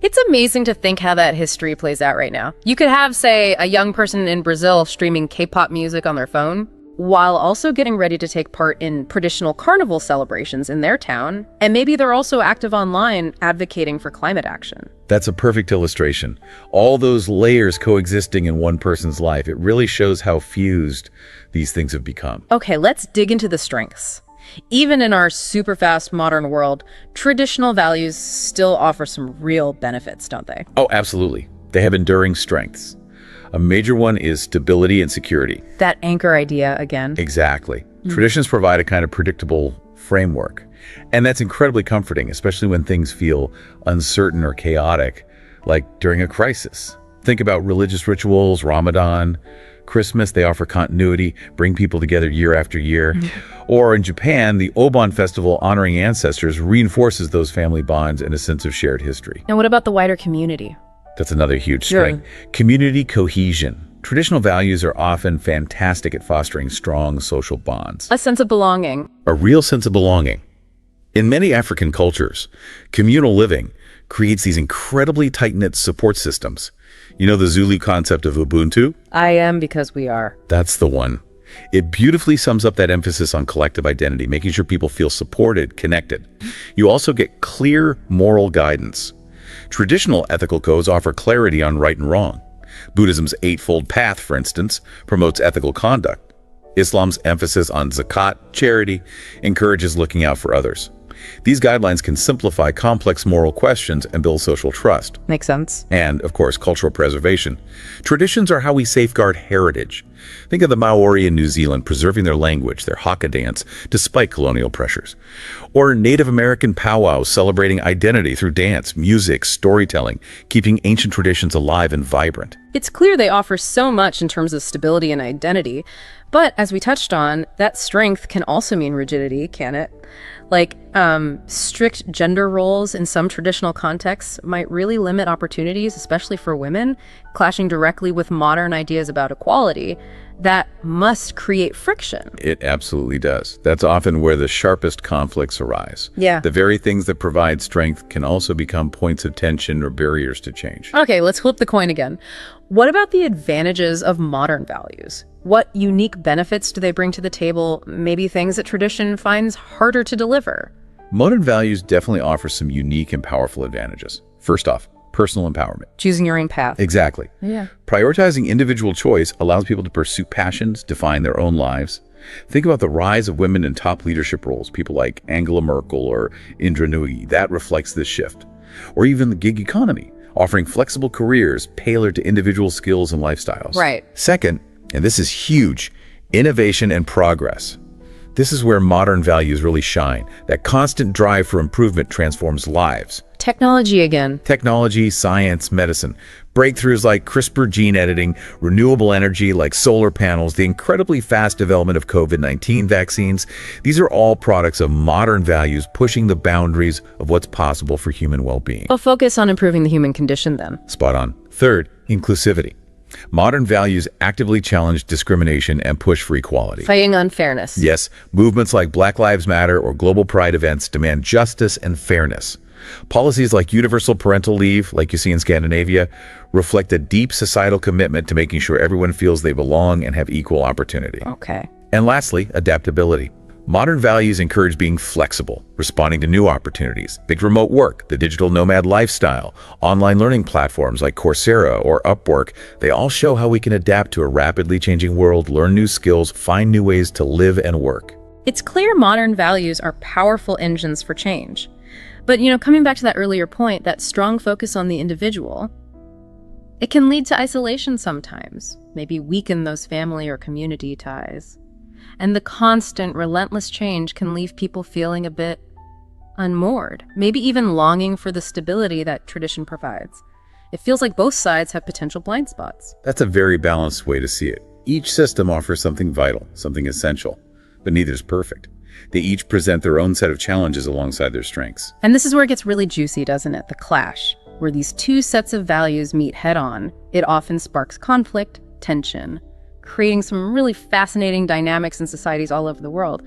It's amazing to think how that history plays out right now. You could have, say, a young person in Brazil streaming K-pop music on their phone, while also getting ready to take part in traditional carnival celebrations in their town. And maybe they're also active online advocating for climate action. That's a perfect illustration. All those layers coexisting in one person's life. It really shows how fused these things have become. Okay, let's dig into the strengths. Even in our super fast modern world, traditional values still offer some real benefits, don't they? Oh, absolutely. They have enduring strengths. A major one is stability and security. That anchor idea again. Exactly. Traditions provide a kind of predictable framework. And that's incredibly comforting, especially when things feel uncertain or chaotic, like during a crisis. Think about religious rituals, Ramadan, Christmas. They offer continuity, bring people together year after year. Or in Japan, the Obon festival honoring ancestors reinforces those family bonds and a sense of shared history. And what about the wider community? That's another huge strength. Community cohesion. Traditional values are often fantastic at fostering strong social bonds. A sense of belonging. A real sense of belonging. In many African cultures, communal living creates these incredibly tight-knit support systems. You know the Zulu concept of Ubuntu? I am because we are. That's the one. It beautifully sums up that emphasis on collective identity, making sure people feel supported, connected. You also get clear moral guidance. Traditional ethical codes offer clarity on right and wrong. Buddhism's Eightfold Path, for instance, promotes ethical conduct. Islam's emphasis on zakat, charity, encourages looking out for others. These guidelines can simplify complex moral questions and build social trust. Makes sense. And, of course, cultural preservation. Traditions are how we safeguard heritage. Think of the Maori in New Zealand preserving their language, their haka dance, despite colonial pressures. Or Native American powwows celebrating identity through dance, music, storytelling, keeping ancient traditions alive and vibrant. It's clear they offer so much in terms of stability and identity. But as we touched on, that strength can also mean rigidity, can it? Like, strict gender roles in some traditional contexts might really limit opportunities, especially for women, clashing directly with modern ideas about equality that must create friction. It absolutely does. That's often where the sharpest conflicts arise. Yeah. The very things that provide strength can also become points of tension or barriers to change. Okay, let's flip the coin again. What about the advantages of modern values? What unique benefits do they bring to the table? Maybe things that tradition finds harder to deliver? Modern values definitely offer some unique and powerful advantages. First off, personal empowerment. Choosing your own path. Exactly. Yeah. Prioritizing individual choice allows people to pursue passions, define their own lives. Think about the rise of women in top leadership roles, people like Angela Merkel or Indra Nooyi. That reflects this shift. Or even the gig economy, offering flexible careers tailored to individual skills and lifestyles. Right. Second, and this is huge, innovation and progress. This is where modern values really shine. That constant drive for improvement transforms lives. Technology again. Technology, science, medicine. Breakthroughs like CRISPR gene editing, renewable energy like solar panels, the incredibly fast development of COVID-19 vaccines. These are all products of modern values pushing the boundaries of what's possible for human well-being. We'll focus on improving the human condition then. Spot on. Third, inclusivity. Modern values actively challenge discrimination and push for equality. Fighting unfairness. Yes, movements like Black Lives Matter or global pride events demand justice and fairness. Policies like universal parental leave, like you see in Scandinavia, reflect a deep societal commitment to making sure everyone feels they belong and have equal opportunity. Okay. And lastly, adaptability. Modern values encourage being flexible, responding to new opportunities. Big remote work, the digital nomad lifestyle, online learning platforms like Coursera or Upwork, they all show how we can adapt to a rapidly changing world, learn new skills, find new ways to live and work. It's clear modern values are powerful engines for change. But, coming back to that earlier point, that strong focus on the individual, it can lead to isolation sometimes, maybe weaken those family or community ties. And the constant, relentless change can leave people feeling a bit unmoored, maybe even longing for the stability that tradition provides. It feels like both sides have potential blind spots. That's a very balanced way to see it. Each system offers something vital, something essential, but neither is perfect. They each present their own set of challenges alongside their strengths. And this is where it gets really juicy, doesn't it? The clash, where these two sets of values meet head-on. It often sparks conflict, tension, creating some really fascinating dynamics in societies all over the world.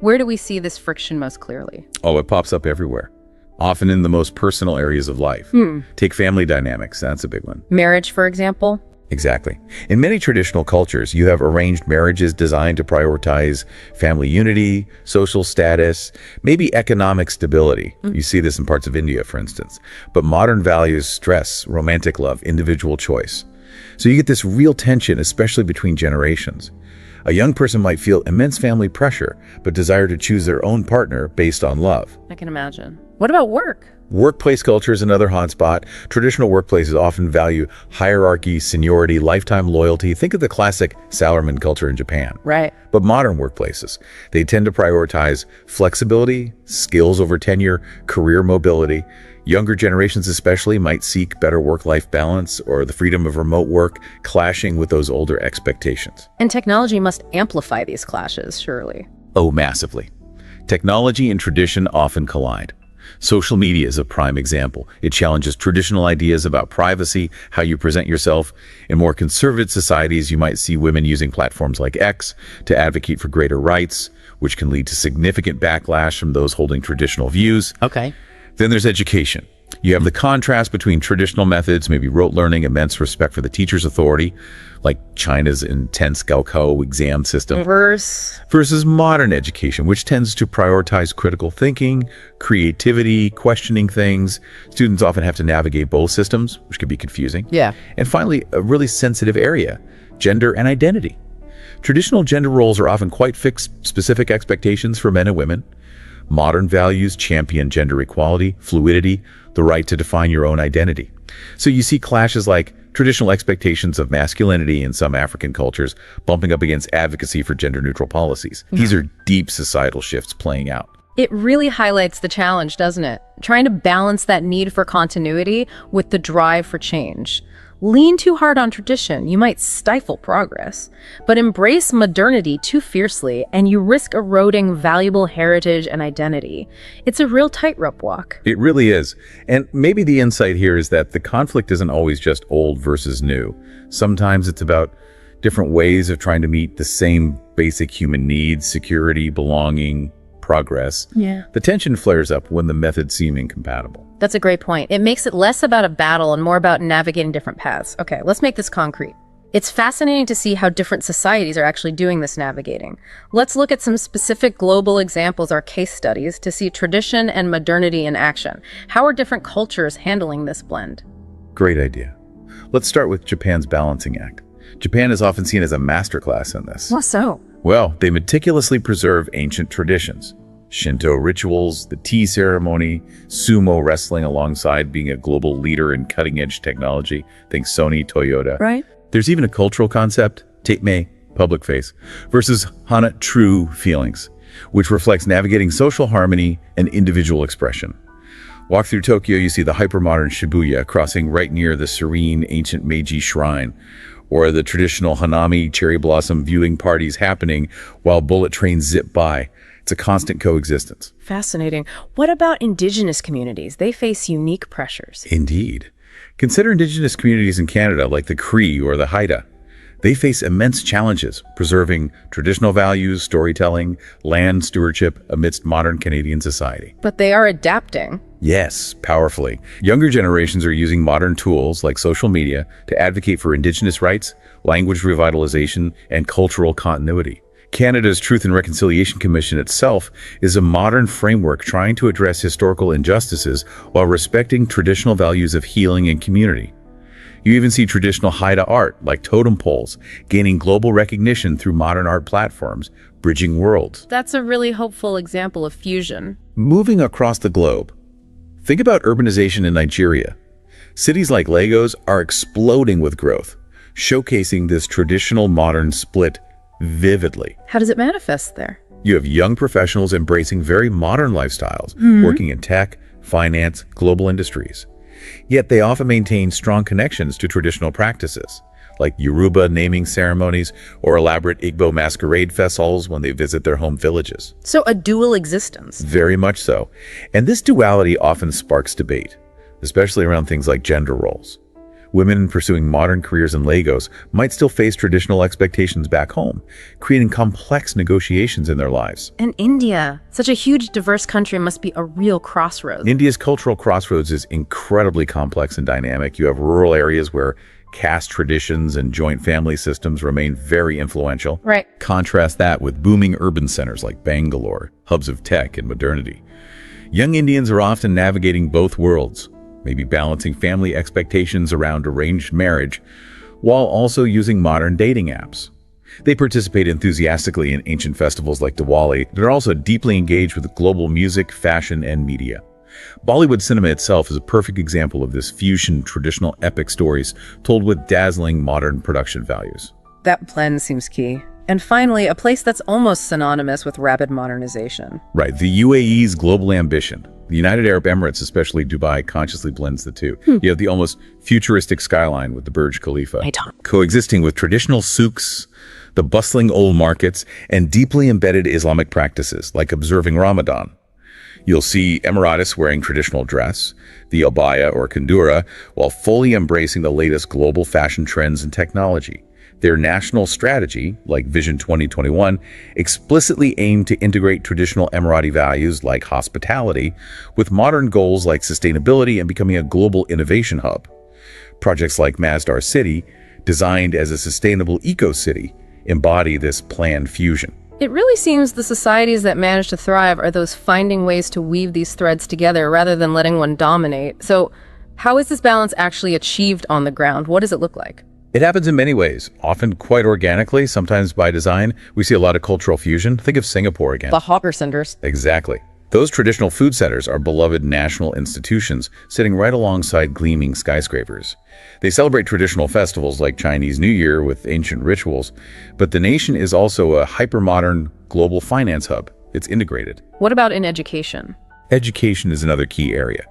Where do we see this friction most clearly? Oh, it pops up everywhere, often in the most personal areas of life. Take family dynamics, that's a big one. Marriage, for example? Exactly. In many traditional cultures, you have arranged marriages designed to prioritize family unity, social status, maybe economic stability. You see this in parts of India, for instance. But modern values stress romantic love, individual choice. So you get this real tension, especially between generations. A young person might feel immense family pressure, but desire to choose their own partner based on love. I can imagine. What about work? Workplace culture is another hotspot. Traditional workplaces often value hierarchy, seniority, lifetime loyalty. Think of the classic salaryman culture in Japan. Right. But modern workplaces, they tend to prioritize flexibility, skills over tenure, career mobility. Younger generations especially might seek better work-life balance or the freedom of remote work, clashing with those older expectations. And technology must amplify these clashes, surely. Oh, massively. Technology and tradition often collide. Social media is a prime example. It challenges traditional ideas about privacy, how you present yourself. In more conservative societies, you might see women using platforms like X to advocate for greater rights, which can lead to significant backlash from those holding traditional views. Okay. Then there's education. You have the contrast between traditional methods, maybe rote learning, immense respect for the teacher's authority, like China's intense Gaokao exam system, versus modern education, which tends to prioritize critical thinking, creativity, questioning things. Students often have to navigate both systems, which can be confusing. Yeah. And finally, a really sensitive area, gender and identity. Traditional gender roles are often quite fixed, specific expectations for men and women. Modern values champion gender equality, fluidity, the right to define your own identity. So you see clashes like traditional expectations of masculinity in some African cultures bumping up against advocacy for gender-neutral policies. These are deep societal shifts playing out. It really highlights the challenge, doesn't it? Trying to balance that need for continuity with the drive for change. Lean too hard on tradition, you might stifle progress, but embrace modernity too fiercely and you risk eroding valuable heritage and identity. It's a real tightrope walk. It really is. And maybe the insight here is that the conflict isn't always just old versus new. Sometimes it's about different ways of trying to meet the same basic human needs, security, belonging, progress. Yeah. The tension flares up when the methods seem incompatible. That's a great point. It makes it less about a battle and more about navigating different paths. Okay, let's make this concrete. It's fascinating to see how different societies are actually doing this navigating. Let's look at some specific global examples or case studies to see tradition and modernity in action. How are different cultures handling this blend? Great idea. Let's start with Japan's balancing act. Japan is often seen as a masterclass in this. Well, so? Well, they meticulously preserve ancient traditions. Shinto rituals, the tea ceremony, sumo wrestling alongside being a global leader in cutting-edge technology. Think Sony, Toyota. Right. There's even a cultural concept, teitmei, public face, versus hana, true feelings, which reflects navigating social harmony and individual expression. Walk through Tokyo, you see the hypermodern Shibuya crossing right near the serene ancient Meiji shrine, or the traditional hanami cherry blossom viewing parties happening while bullet trains zip by. It's a constant coexistence. Fascinating. What about indigenous communities? They face unique pressures. Indeed. Consider indigenous communities in Canada like the Cree or the Haida. They face immense challenges, preserving traditional values, storytelling, land stewardship amidst modern Canadian society. But they are adapting. Yes, powerfully. Younger generations are using modern tools like social media to advocate for Indigenous rights, language revitalization, and cultural continuity. Canada's Truth and Reconciliation Commission itself is a modern framework trying to address historical injustices while respecting traditional values of healing and community. You even see traditional Haida art, like totem poles, gaining global recognition through modern art platforms, bridging worlds. That's a really hopeful example of fusion. Moving across the globe, think about urbanization in Nigeria. Cities like Lagos are exploding with growth, showcasing this traditional modern split vividly. How does it manifest there? You have young professionals embracing very modern lifestyles, working in tech, finance, global industries. Yet they often maintain strong connections to traditional practices, like Yoruba naming ceremonies or elaborate Igbo masquerade festivals when they visit their home villages. So a dual existence. Very much so. And this duality often sparks debate, especially around things like gender roles. Women pursuing modern careers in Lagos might still face traditional expectations back home, creating complex negotiations in their lives. And India, such a huge, diverse country, must be a real crossroads. India's cultural crossroads is incredibly complex and dynamic. You have rural areas where caste traditions and joint family systems remain very influential. Right. Contrast that with booming urban centers like Bangalore, hubs of tech and modernity. Young Indians are often navigating both worlds, maybe balancing family expectations around arranged marriage, while also using modern dating apps. They participate enthusiastically in ancient festivals like Diwali. They're also deeply engaged with global music, fashion, and media. Bollywood cinema itself is a perfect example of this fusion traditional epic stories told with dazzling modern production values. That blend seems key. And finally, a place that's almost synonymous with rapid modernization. Right, the UAE's global ambition. The United Arab Emirates, especially Dubai, consciously blends the two. You have the almost futuristic skyline with the Burj Khalifa, coexisting with traditional souks, the bustling old markets, and deeply embedded Islamic practices, like observing Ramadan. You'll see Emiratis wearing traditional dress, the abaya or kandura, while fully embracing the latest global fashion trends and technology. Their national strategy, like Vision 2021, explicitly aimed to integrate traditional Emirati values like hospitality with modern goals like sustainability and becoming a global innovation hub. Projects like Masdar City, designed as a sustainable eco-city, embody this planned fusion. It really seems the societies that manage to thrive are those finding ways to weave these threads together rather than letting one dominate. So how is this balance actually achieved on the ground? What does it look like? It happens in many ways, often quite organically, sometimes by design. We see a lot of cultural fusion. Think of Singapore again. The hawker centers. Exactly. Those traditional food centers are beloved national institutions sitting right alongside gleaming skyscrapers. They celebrate traditional festivals like Chinese New Year with ancient rituals, but the nation is also a hypermodern global finance hub. It's integrated. What about in education? Education is another key area.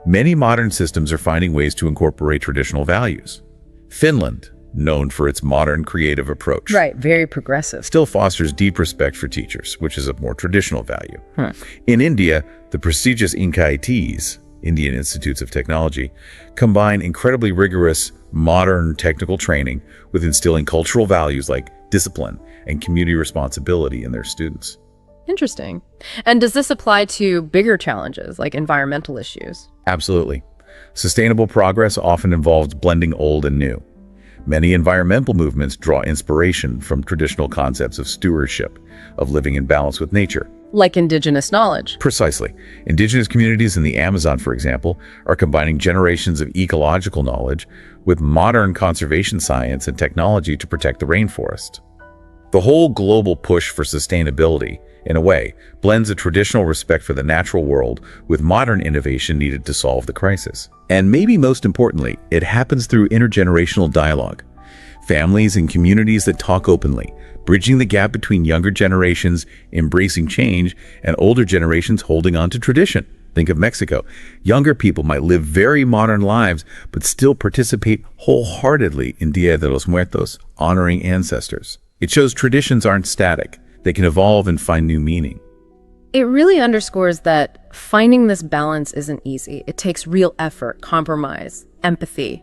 Many modern systems are finding ways to incorporate traditional values. Finland, known for its modern creative approach, Right, very progressive. still fosters deep respect for teachers, which is a more traditional value. In India, the prestigious IITs, Indian Institutes of Technology, combine incredibly rigorous, modern technical training with instilling cultural values like discipline and community responsibility in their students. Interesting. And does this apply to bigger challenges like environmental issues? Absolutely. Sustainable progress often involves blending old and new. Many environmental movements draw inspiration from traditional concepts of stewardship, of living in balance with nature. Like indigenous knowledge. Precisely. Indigenous communities in the Amazon, for example, are combining generations of ecological knowledge with modern conservation science and technology to protect the rainforest. The whole global push for sustainability, in a way, blends a traditional respect for the natural world with modern innovation needed to solve the crisis. And maybe most importantly, it happens through intergenerational dialogue. Families and communities that talk openly, bridging the gap between younger generations embracing change and older generations holding on to tradition. Think of Mexico. Younger people might live very modern lives, but still participate wholeheartedly in Dia de los Muertos, honoring ancestors. It shows traditions aren't static. They can evolve and find new meaning. It really underscores that finding this balance isn't easy. It takes real effort, compromise, empathy,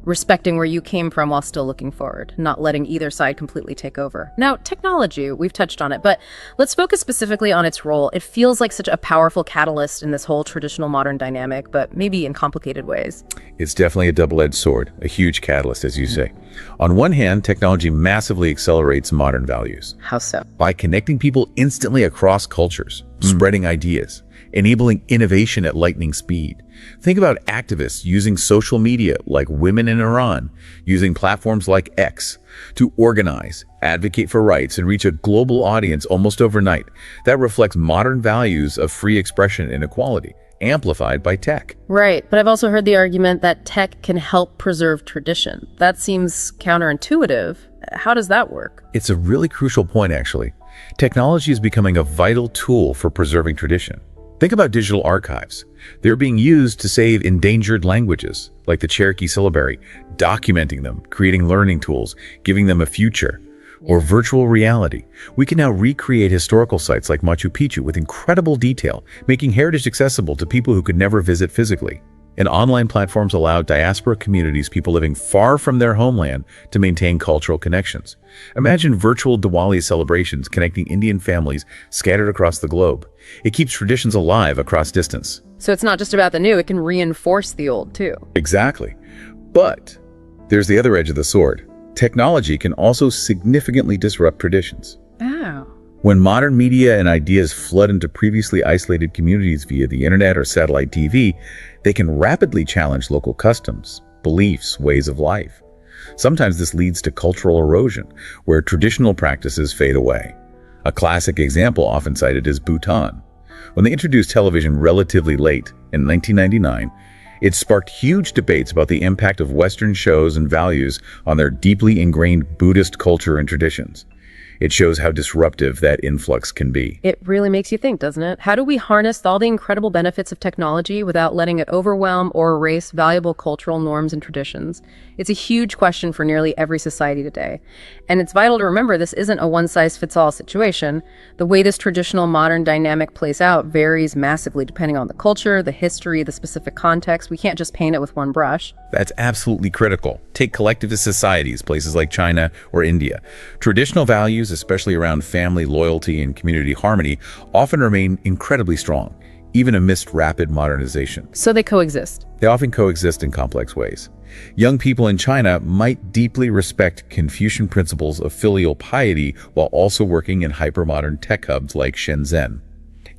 respecting where you came from while still looking forward, not letting either side completely take over. Now, technology, we've touched on it, but let's focus specifically on its role. It feels like such a powerful catalyst in this whole traditional modern dynamic, but maybe in complicated ways. It's definitely a double-edged sword, a huge catalyst, as you say. On one hand, technology massively accelerates modern values. How so? By connecting people instantly across cultures, spreading ideas, enabling innovation at lightning speed. Think about activists using social media like Women in Iran, using platforms like X to organize, advocate for rights, and reach a global audience almost overnight. That reflects modern values of free expression and equality, amplified by tech. Right, but I've also heard the argument that tech can help preserve tradition. That seems counterintuitive. How does that work? It's a really crucial point, actually. Technology is becoming a vital tool for preserving tradition. Think about digital archives. They're being used to save endangered languages, like the Cherokee syllabary, documenting them, creating learning tools, giving them a future. Or virtual reality. We can now recreate historical sites like Machu Picchu with incredible detail, making heritage accessible to people who could never visit physically. And online platforms allow diaspora communities, people living far from their homeland, to maintain cultural connections. Imagine virtual Diwali celebrations connecting Indian families scattered across the globe. It keeps traditions alive across distance. So it's not just about the new, it can reinforce the old too. Exactly. But there's the other edge of the sword. Technology can also significantly disrupt traditions. Oh. When modern media and ideas flood into previously isolated communities via the internet or satellite TV, they can rapidly challenge local customs, beliefs, ways of life. Sometimes this leads to cultural erosion, where traditional practices fade away. A classic example often cited is Bhutan. When they introduced television relatively late, in 1999, it sparked huge debates about the impact of Western shows and values on their deeply ingrained Buddhist culture and traditions. It shows how disruptive that influx can be. It really makes you think, doesn't it? How do we harness all the incredible benefits of technology without letting it overwhelm or erase valuable cultural norms and traditions? It's a huge question for nearly every society today. And it's vital to remember this isn't a one-size-fits-all situation. The way this traditional modern dynamic plays out varies massively depending on the culture, the history, the specific context. We can't just paint it with one brush. That's absolutely critical. Take collectivist societies, places like China or India. Traditional values, especially around family loyalty and community harmony, often remain incredibly strong, even amidst rapid modernization. So they coexist. They often coexist in complex ways. Young people in China might deeply respect Confucian principles of filial piety while also working in hypermodern tech hubs like Shenzhen.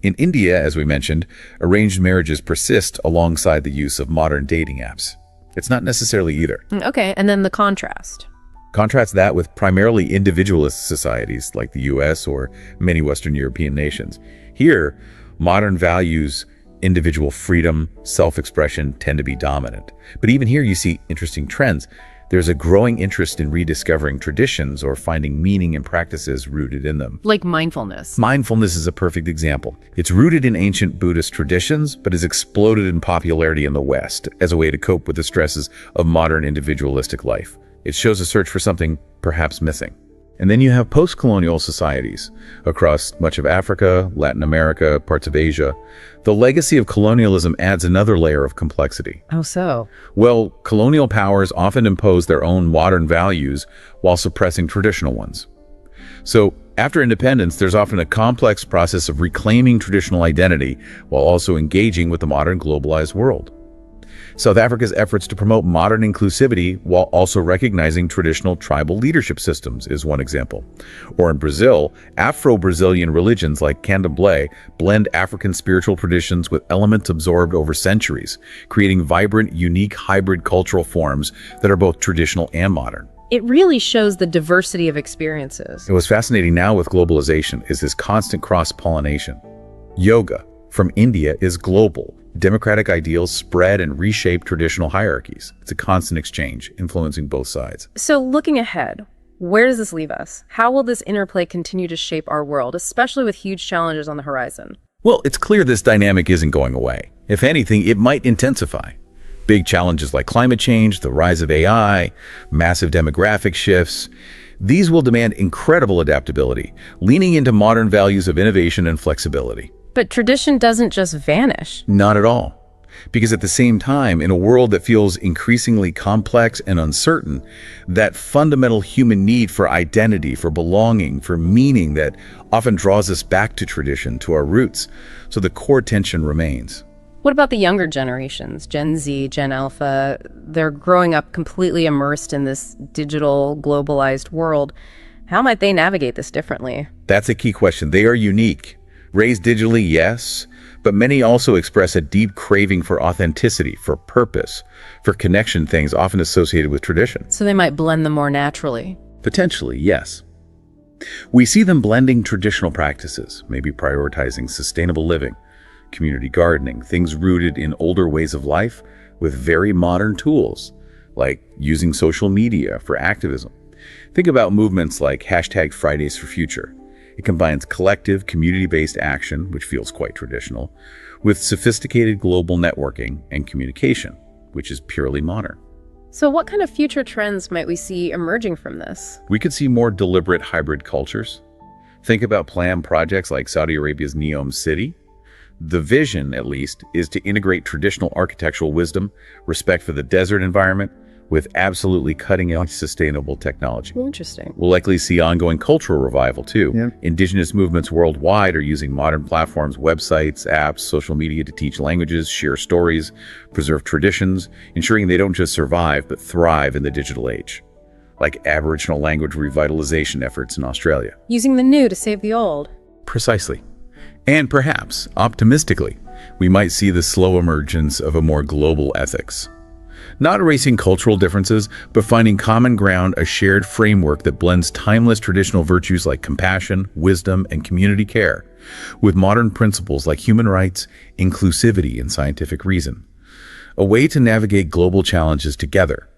In India, as we mentioned, arranged marriages persist alongside the use of modern dating apps. It's not necessarily either. Okay, and then the contrast. Contrast that with primarily individualist societies like the US or many Western European nations. Here, modern values, individual freedom, self-expression tend to be dominant. But even here you see interesting trends. There's a growing interest in rediscovering traditions or finding meaning in practices rooted in them. Like mindfulness. Mindfulness is a perfect example. It's rooted in ancient Buddhist traditions, but has exploded in popularity in the West as a way to cope with the stresses of modern individualistic life. It shows a search for something perhaps missing. And then you have post-colonial societies across much of Africa, Latin America, parts of Asia. The legacy of colonialism adds another layer of complexity. Oh, so? Well, colonial powers often impose their own modern values while suppressing traditional ones. So, after independence, there's often a complex process of reclaiming traditional identity while also engaging with the modern globalized world. South Africa's efforts to promote modern inclusivity while also recognizing traditional tribal leadership systems is one example. Or in Brazil, Afro-Brazilian religions like Candomblé blend African spiritual traditions with elements absorbed over centuries, creating vibrant, unique hybrid cultural forms that are both traditional and modern. It really shows the diversity of experiences. And what's fascinating now with globalization is this constant cross-pollination. Yoga from India is global. Democratic ideals spread and reshape traditional hierarchies. It's a constant exchange, influencing both sides. So looking ahead, where does this leave us? How will this interplay continue to shape our world, especially with huge challenges on the horizon? Well, it's clear this dynamic isn't going away. If anything, it might intensify. Big challenges like climate change, the rise of AI, massive demographic shifts, these will demand incredible adaptability, leaning into modern values of innovation and flexibility. But tradition doesn't just vanish. Not at all. Because at the same time, in a world that feels increasingly complex and uncertain, that fundamental human need for identity, for belonging, for meaning that often draws us back to tradition, to our roots. So the core tension remains. What about the younger generations, Gen Z, Gen Alpha? They're growing up completely immersed in this digital, globalized world. How might they navigate this differently? That's a key question. They are unique. Raised digitally, yes, but many also express a deep craving for authenticity, for purpose, for connection, things often associated with tradition. So they might blend them more naturally. Potentially, yes. We see them blending traditional practices, maybe prioritizing sustainable living, community gardening, things rooted in older ways of life with very modern tools, like using social media for activism. Think about movements like #FridaysForFuture. It combines collective, community-based action, which feels quite traditional, with sophisticated global networking and communication, which is purely modern. So what kind of future trends might we see emerging from this? We could see more deliberate hybrid cultures. Think about planned projects like Saudi Arabia's Neom City. The vision, at least, is to integrate traditional architectural wisdom, respect for the desert environment, with absolutely cutting-edge sustainable technology. Interesting. We'll likely see ongoing cultural revival, too. Yeah. Indigenous movements worldwide are using modern platforms, websites, apps, social media to teach languages, share stories, preserve traditions, ensuring they don't just survive, but thrive in the digital age, like Aboriginal language revitalization efforts in Australia. Using the new to save the old. Precisely. And perhaps, optimistically, we might see the slow emergence of a more global ethics. Not erasing cultural differences, but finding common ground, a shared framework that blends timeless traditional virtues like compassion, wisdom, and community care, with modern principles like human rights, inclusivity, and scientific reason. A way to navigate global challenges together.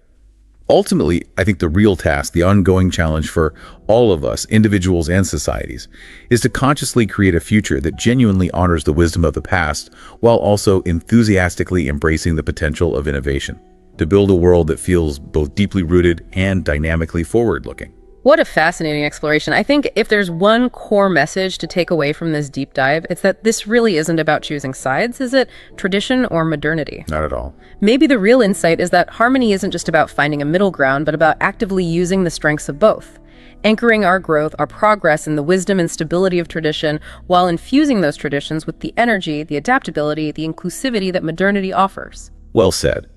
Ultimately, I think the real task, the ongoing challenge for all of us, individuals and societies, is to consciously create a future that genuinely honors the wisdom of the past while also enthusiastically embracing the potential of innovation, to build a world that feels both deeply rooted and dynamically forward-looking. What a fascinating exploration. I think if there's one core message to take away from this deep dive, it's that this really isn't about choosing sides, is it? Tradition or modernity? Not at all. Maybe the real insight is that harmony isn't just about finding a middle ground, but about actively using the strengths of both. Anchoring our growth, our progress in the wisdom and stability of tradition, while infusing those traditions with the energy, the adaptability, the inclusivity that modernity offers. Well said.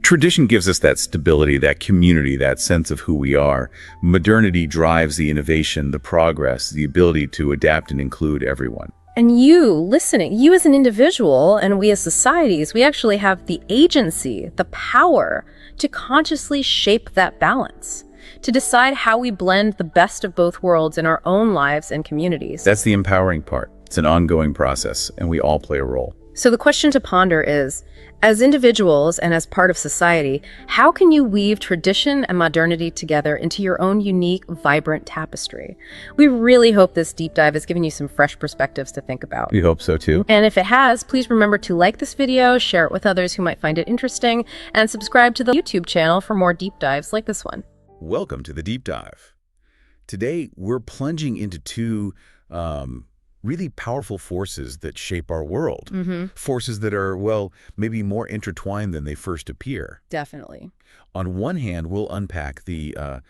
Tradition gives us that stability, that community, that sense of who we are. Modernity drives the innovation, the progress, the ability to adapt and include everyone. And you, listening, you as an individual and we as societies, we actually have the agency, the power to consciously shape that balance, to decide how we blend the best of both worlds in our own lives and communities. That's the empowering part. It's an ongoing process, and we all play a role. So the question to ponder is, as individuals and as part of society, how can you weave tradition and modernity together into your own unique, vibrant tapestry? We really hope this deep dive has given you some fresh perspectives to think about. We hope so too. And if it has, please remember to like this video, share it with others who might find it interesting, and subscribe to the YouTube channel for more deep dives like this one. Welcome to the Deep Dive. Today, we're plunging into two really powerful forces that shape our world. Forces that are, well, maybe more intertwined than they first appear. Definitely. On one hand, we'll unpack the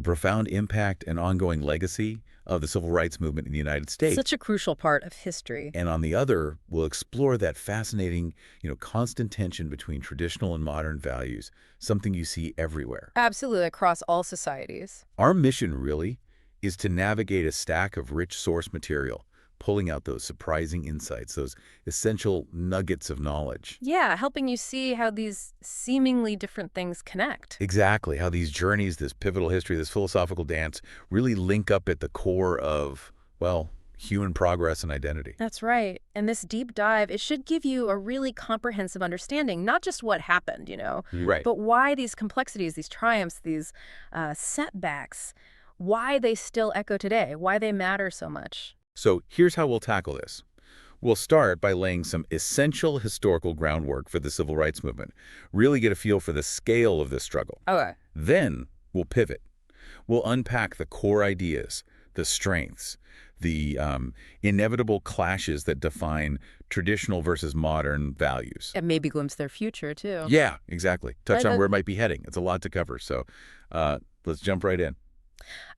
profound impact and ongoing legacy of the civil rights movement in the United States. Such a crucial part of history. And on the other, we'll explore that fascinating, constant tension between traditional and modern values, something you see everywhere. Absolutely, across all societies. Our mission, really, is to navigate a stack of rich source material, pulling out those surprising insights, those essential nuggets of knowledge. Yeah, helping you see how these seemingly different things connect. Exactly, how these journeys, this pivotal history, this philosophical dance, really link up at the core of, well, human progress and identity. That's right. And this deep dive, it should give you a really comprehensive understanding, not just what happened, Right. but why these complexities, these triumphs, these setbacks, why they still echo today, why they matter so much. So here's how we'll tackle this. We'll start by laying some essential historical groundwork for the civil rights movement, really get a feel for the scale of this struggle. Okay. Then we'll pivot. We'll unpack the core ideas, the strengths, the inevitable clashes that define traditional versus modern values. And maybe glimpse their future, too. Yeah, exactly. Touch Right, on where it might be heading. It's a lot to cover, so let's jump right in.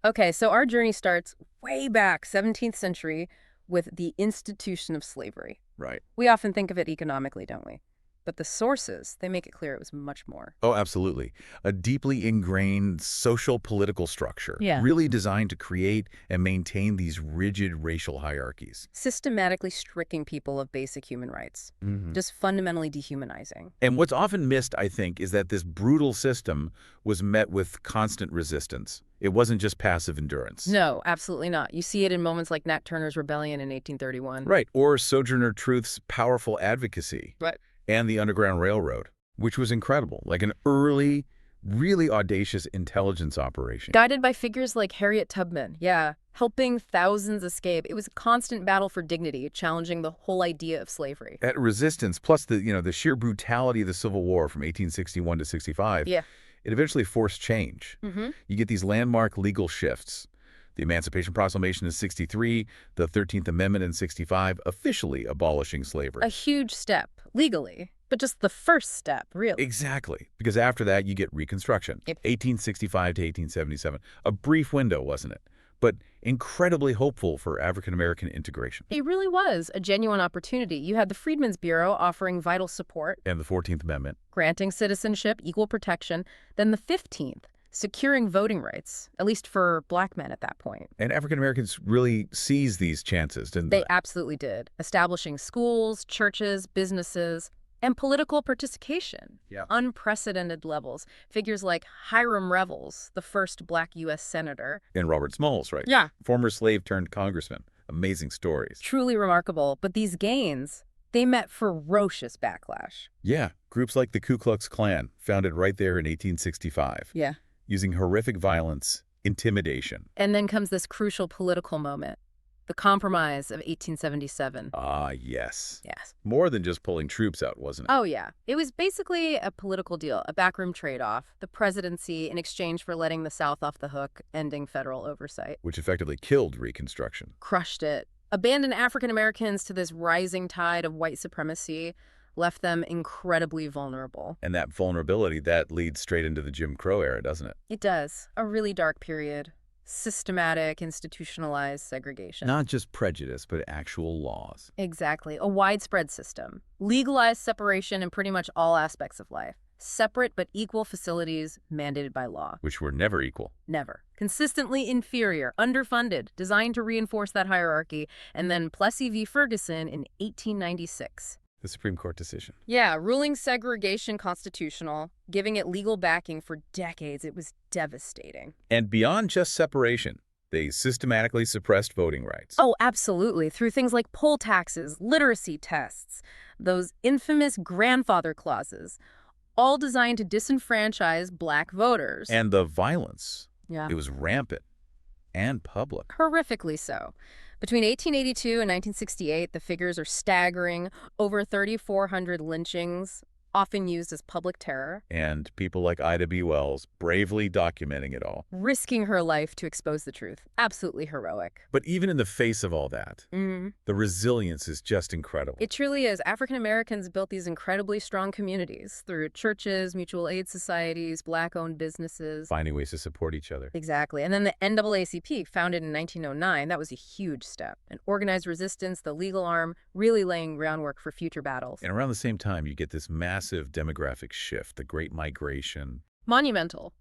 Okay, so our journey starts way back, 17th century, with the institution of slavery. Right. We often think of it economically, don't we? But the sources, they make it clear it was much more. Oh, absolutely. A deeply ingrained social political structure, Yeah. really designed to create and maintain these rigid racial hierarchies. Systematically stripping people of basic human rights, just fundamentally dehumanizing. And what's often missed, I think, is that this brutal system was met with constant resistance. It wasn't just passive endurance. No, absolutely not. You see it in moments like Nat Turner's rebellion in 1831. Right, or Sojourner Truth's powerful advocacy. Right. And the Underground Railroad, which was incredible, like an early, really audacious intelligence operation. Guided by figures like Harriet Tubman. Yeah. helping thousands escape. It was a constant battle for dignity, challenging the whole idea of slavery. That resistance, plus the sheer brutality of the Civil War from 1861 to 65, Yeah. it eventually forced change. You get these landmark legal shifts. The Emancipation Proclamation in 63, the 13th Amendment in 65, officially abolishing slavery. A huge step, legally, but just the first step, really. Exactly, because after that you get Reconstruction, Yep. 1865 to 1877. A brief window, wasn't it? But incredibly hopeful for African-American integration. It really was a genuine opportunity. You had the Freedmen's Bureau offering vital support, And the 14th Amendment. granting citizenship, equal protection. Then the 15th, securing voting rights, at least for black men at that point. And African-Americans really seized these chances, didn't They absolutely did, establishing schools, churches, businesses, and political participation. Yeah. Unprecedented levels. Figures like Hiram Revels, the first black U.S. senator. And Robert Smalls, right? Yeah. Former slave turned congressman. Amazing stories. Truly remarkable. But these gains, they met ferocious backlash. Yeah, groups like the Ku Klux Klan, founded right there in 1865, Yeah. using horrific violence, intimidation. And then comes this crucial political moment, the Compromise of 1877. Ah, yes. Yes. More than just pulling troops out, wasn't it? Oh, yeah. It was basically a political deal, a backroom trade-off, the presidency in exchange for letting the South off the hook, ending federal oversight. Which effectively killed Reconstruction. Crushed it. Abandoned African Americans to this rising tide of white supremacy, left them incredibly vulnerable. And that vulnerability, that leads straight into the Jim Crow era, doesn't it? It does. A really dark period. Systematic, institutionalized segregation. Not just prejudice, but actual laws. Exactly. A widespread system. Legalized separation in pretty much all aspects of life. Separate but equal facilities mandated by law. Which were never equal. Never. Consistently inferior, underfunded, designed to reinforce that hierarchy, and then Plessy v. Ferguson in 1896. The Supreme Court decision. Yeah, ruling segregation constitutional, giving it legal backing for decades. It was devastating. And beyond just separation, they systematically suppressed voting rights. Oh, absolutely. Through things like poll taxes, literacy tests, those infamous grandfather clauses, all designed to disenfranchise black voters. And the violence. Yeah. It was rampant and public. Horrifically so. Between 1882 and 1968, the figures are staggering. Over 3,400 lynchings, often used as public terror. And people like Ida B. Wells bravely documenting it all. Risking her life to expose the truth. Absolutely heroic. But even in the face of all that, the resilience is just incredible. It truly is. African Americans built these incredibly strong communities through churches, mutual aid societies, black-owned businesses. Finding ways to support each other. Exactly. And then the NAACP, founded in 1909, that was a huge step. An organized resistance, the legal arm, really laying groundwork for future battles. And around the same time, you get this massive demographic shift, the Great Migration. Monumental.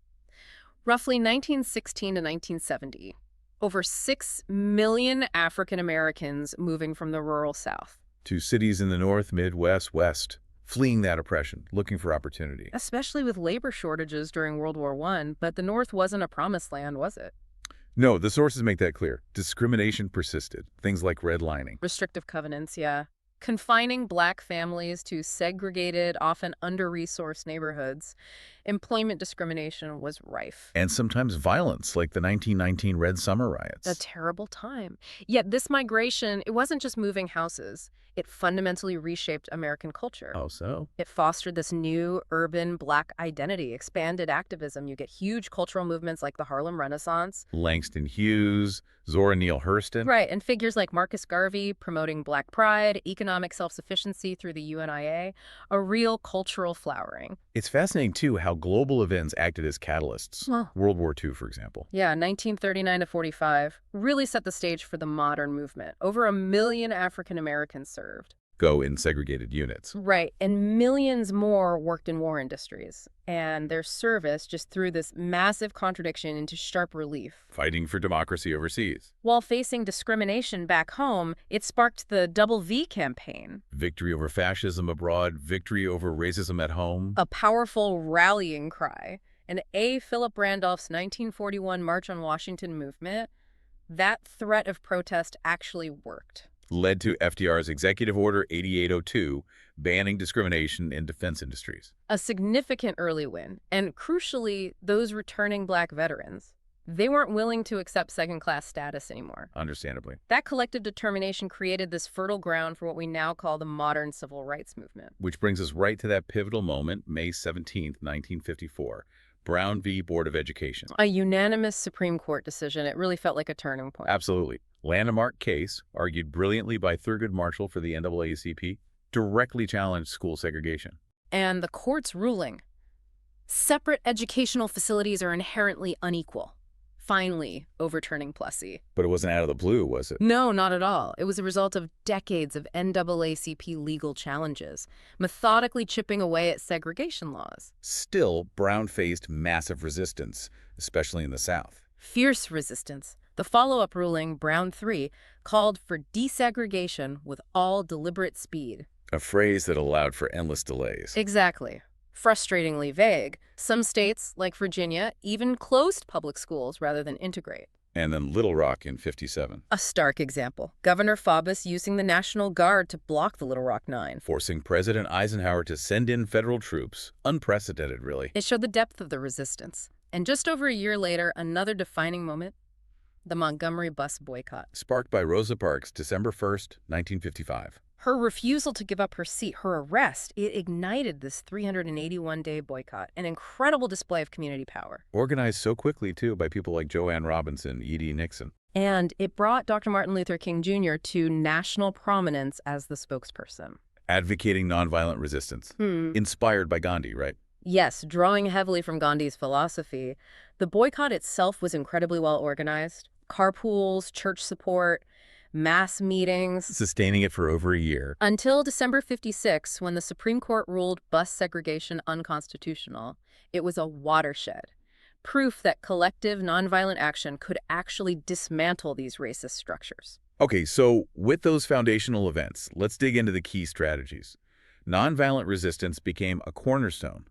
Roughly 1916 to 1970. Over 6 million African Americans moving from the rural South. To cities in the North, Midwest, West, fleeing that oppression, looking for opportunity. Especially with labor shortages during World War I, but the North wasn't a promised land, was it? No, the sources make that clear. Discrimination persisted. Things like redlining. Restrictive covenants, yeah. Confining black families to segregated, often under-resourced neighborhoods. Employment discrimination was rife. And sometimes violence, like the 1919 Red Summer riots. A terrible time. Yet this migration, it wasn't just moving houses. It fundamentally reshaped American culture. Oh, so? It fostered this new urban black identity, expanded activism. You get huge cultural movements like the Harlem Renaissance. Langston Hughes, Zora Neale Hurston. Right, and figures like Marcus Garvey promoting black pride, economic self-sufficiency through the UNIA, a real cultural flowering. It's fascinating, too, how global events acted as catalysts. Huh. World War II, for example. Yeah, 1939 to 45 really set the stage for the modern movement. Over 1 million African Americans served. Go in segregated units. Right, and millions more worked in war industries. And their service just threw this massive contradiction into sharp relief. Fighting for democracy overseas. While facing discrimination back home, it sparked the Double V campaign. Victory over fascism abroad, victory over racism at home. A powerful rallying cry. And A. Philip Randolph's 1941 March on Washington movement, that threat of protest actually worked. Led to FDR's Executive Order 8802, banning discrimination in defense industries. A significant early win, and crucially, those returning black veterans. They weren't willing to accept second-class status anymore. Understandably. That collective determination created this fertile ground for what we now call the modern civil rights movement. Which brings us right to that pivotal moment, May 17th, 1954. Brown v. Board of Education. A unanimous Supreme Court decision. It really felt like a turning point. Absolutely. Landmark case, argued brilliantly by Thurgood Marshall for the NAACP, directly challenged school segregation. And the court's ruling: separate educational facilities are inherently unequal, finally overturning Plessy. But it wasn't out of the blue, was it? No, not at all. It was a result of decades of NAACP legal challenges, methodically chipping away at segregation laws. Still, Brown faced massive resistance, especially in the South. Fierce resistance. The follow-up ruling, Brown 3, called for desegregation with all deliberate speed. A phrase that allowed for endless delays. Exactly. Frustratingly vague. Some states, like Virginia, even closed public schools rather than integrate. And then Little Rock in 57. A stark example. Governor Faubus using the National Guard to block the Little Rock Nine. Forcing President Eisenhower to send in federal troops. Unprecedented, really. It showed the depth of the resistance. And just over a year later, another defining moment: the Montgomery bus boycott. Sparked by Rosa Parks, December 1st, 1955. Her refusal to give up her seat, her arrest, it ignited this 381-day boycott, an incredible display of community power. Organized so quickly, too, by people like Joanne Robinson, E.D. Nixon. And it brought Dr. Martin Luther King Jr. to national prominence as the spokesperson. Advocating nonviolent resistance. Inspired by Gandhi, right? Yes, drawing heavily from Gandhi's philosophy. The boycott itself was incredibly well organized. Carpools, church support, mass meetings. Sustaining it for over a year. Until December 56, when the Supreme Court ruled bus segregation unconstitutional. It was a watershed. Proof that collective nonviolent action could actually dismantle these racist structures. Okay, so with those foundational events, let's dig into the key strategies. Nonviolent resistance became a cornerstone.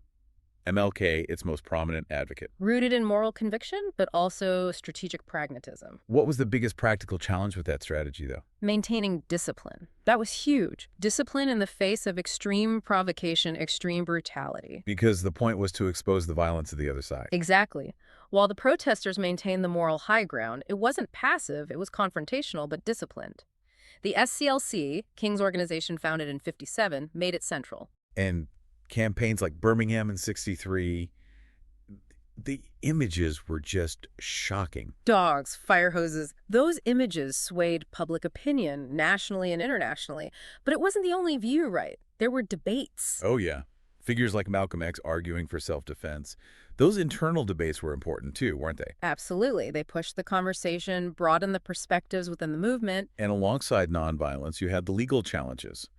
MLK, its most prominent advocate. Rooted in moral conviction, but also strategic pragmatism. What was the biggest practical challenge with that strategy, though? Maintaining discipline. That was huge. Discipline in the face of extreme provocation, extreme brutality. Because the point was to expose the violence of the other side. Exactly. While the protesters maintained the moral high ground, it wasn't passive, it was confrontational, but disciplined. The SCLC, King's organization founded in 57, made it central. And campaigns like Birmingham in 63, the images were just shocking. Dogs, fire hoses, those images swayed public opinion nationally and internationally. But it wasn't the only view, right? There were debates. Oh, yeah. Figures like Malcolm X arguing for self-defense. Those internal debates were important too, weren't they? Absolutely. They pushed the conversation, broadened the perspectives within the movement. And alongside nonviolence, you had the legal challenges.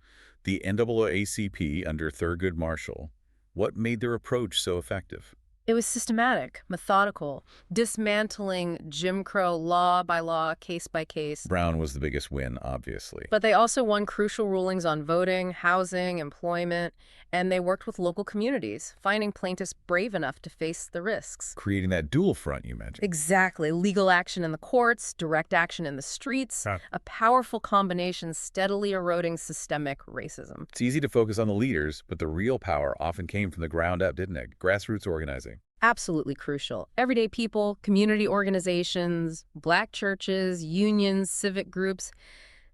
The NAACP under Thurgood Marshall. What made their approach so effective? It was systematic, methodical, dismantling Jim Crow law by law, case by case. Brown was the biggest win, obviously. But they also won crucial rulings on voting, housing, employment, and they worked with local communities, finding plaintiffs brave enough to face the risks. Creating that dual front you mentioned. Exactly. Legal action in the courts, direct action in the streets, a powerful combination steadily eroding systemic racism. It's easy to focus on the leaders, but the real power often came from the ground up, didn't it? Grassroots organizing. Absolutely crucial. Everyday people, community organizations, black churches, unions, civic groups,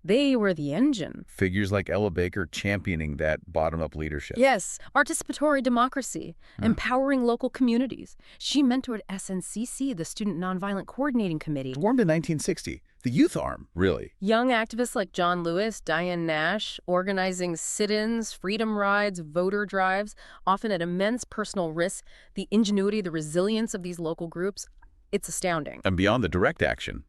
they were the engine. Figures like Ella Baker championing that bottom-up leadership. Yes, participatory democracy, empowering local communities. She mentored SNCC, the Student Nonviolent Coordinating Committee. Formed in 1960. The youth arm, really. Young activists like John Lewis, Diane Nash, organizing sit-ins, freedom rides, voter drives, often at immense personal risk. The ingenuity, the resilience of these local groups, it's astounding. And beyond the direct action,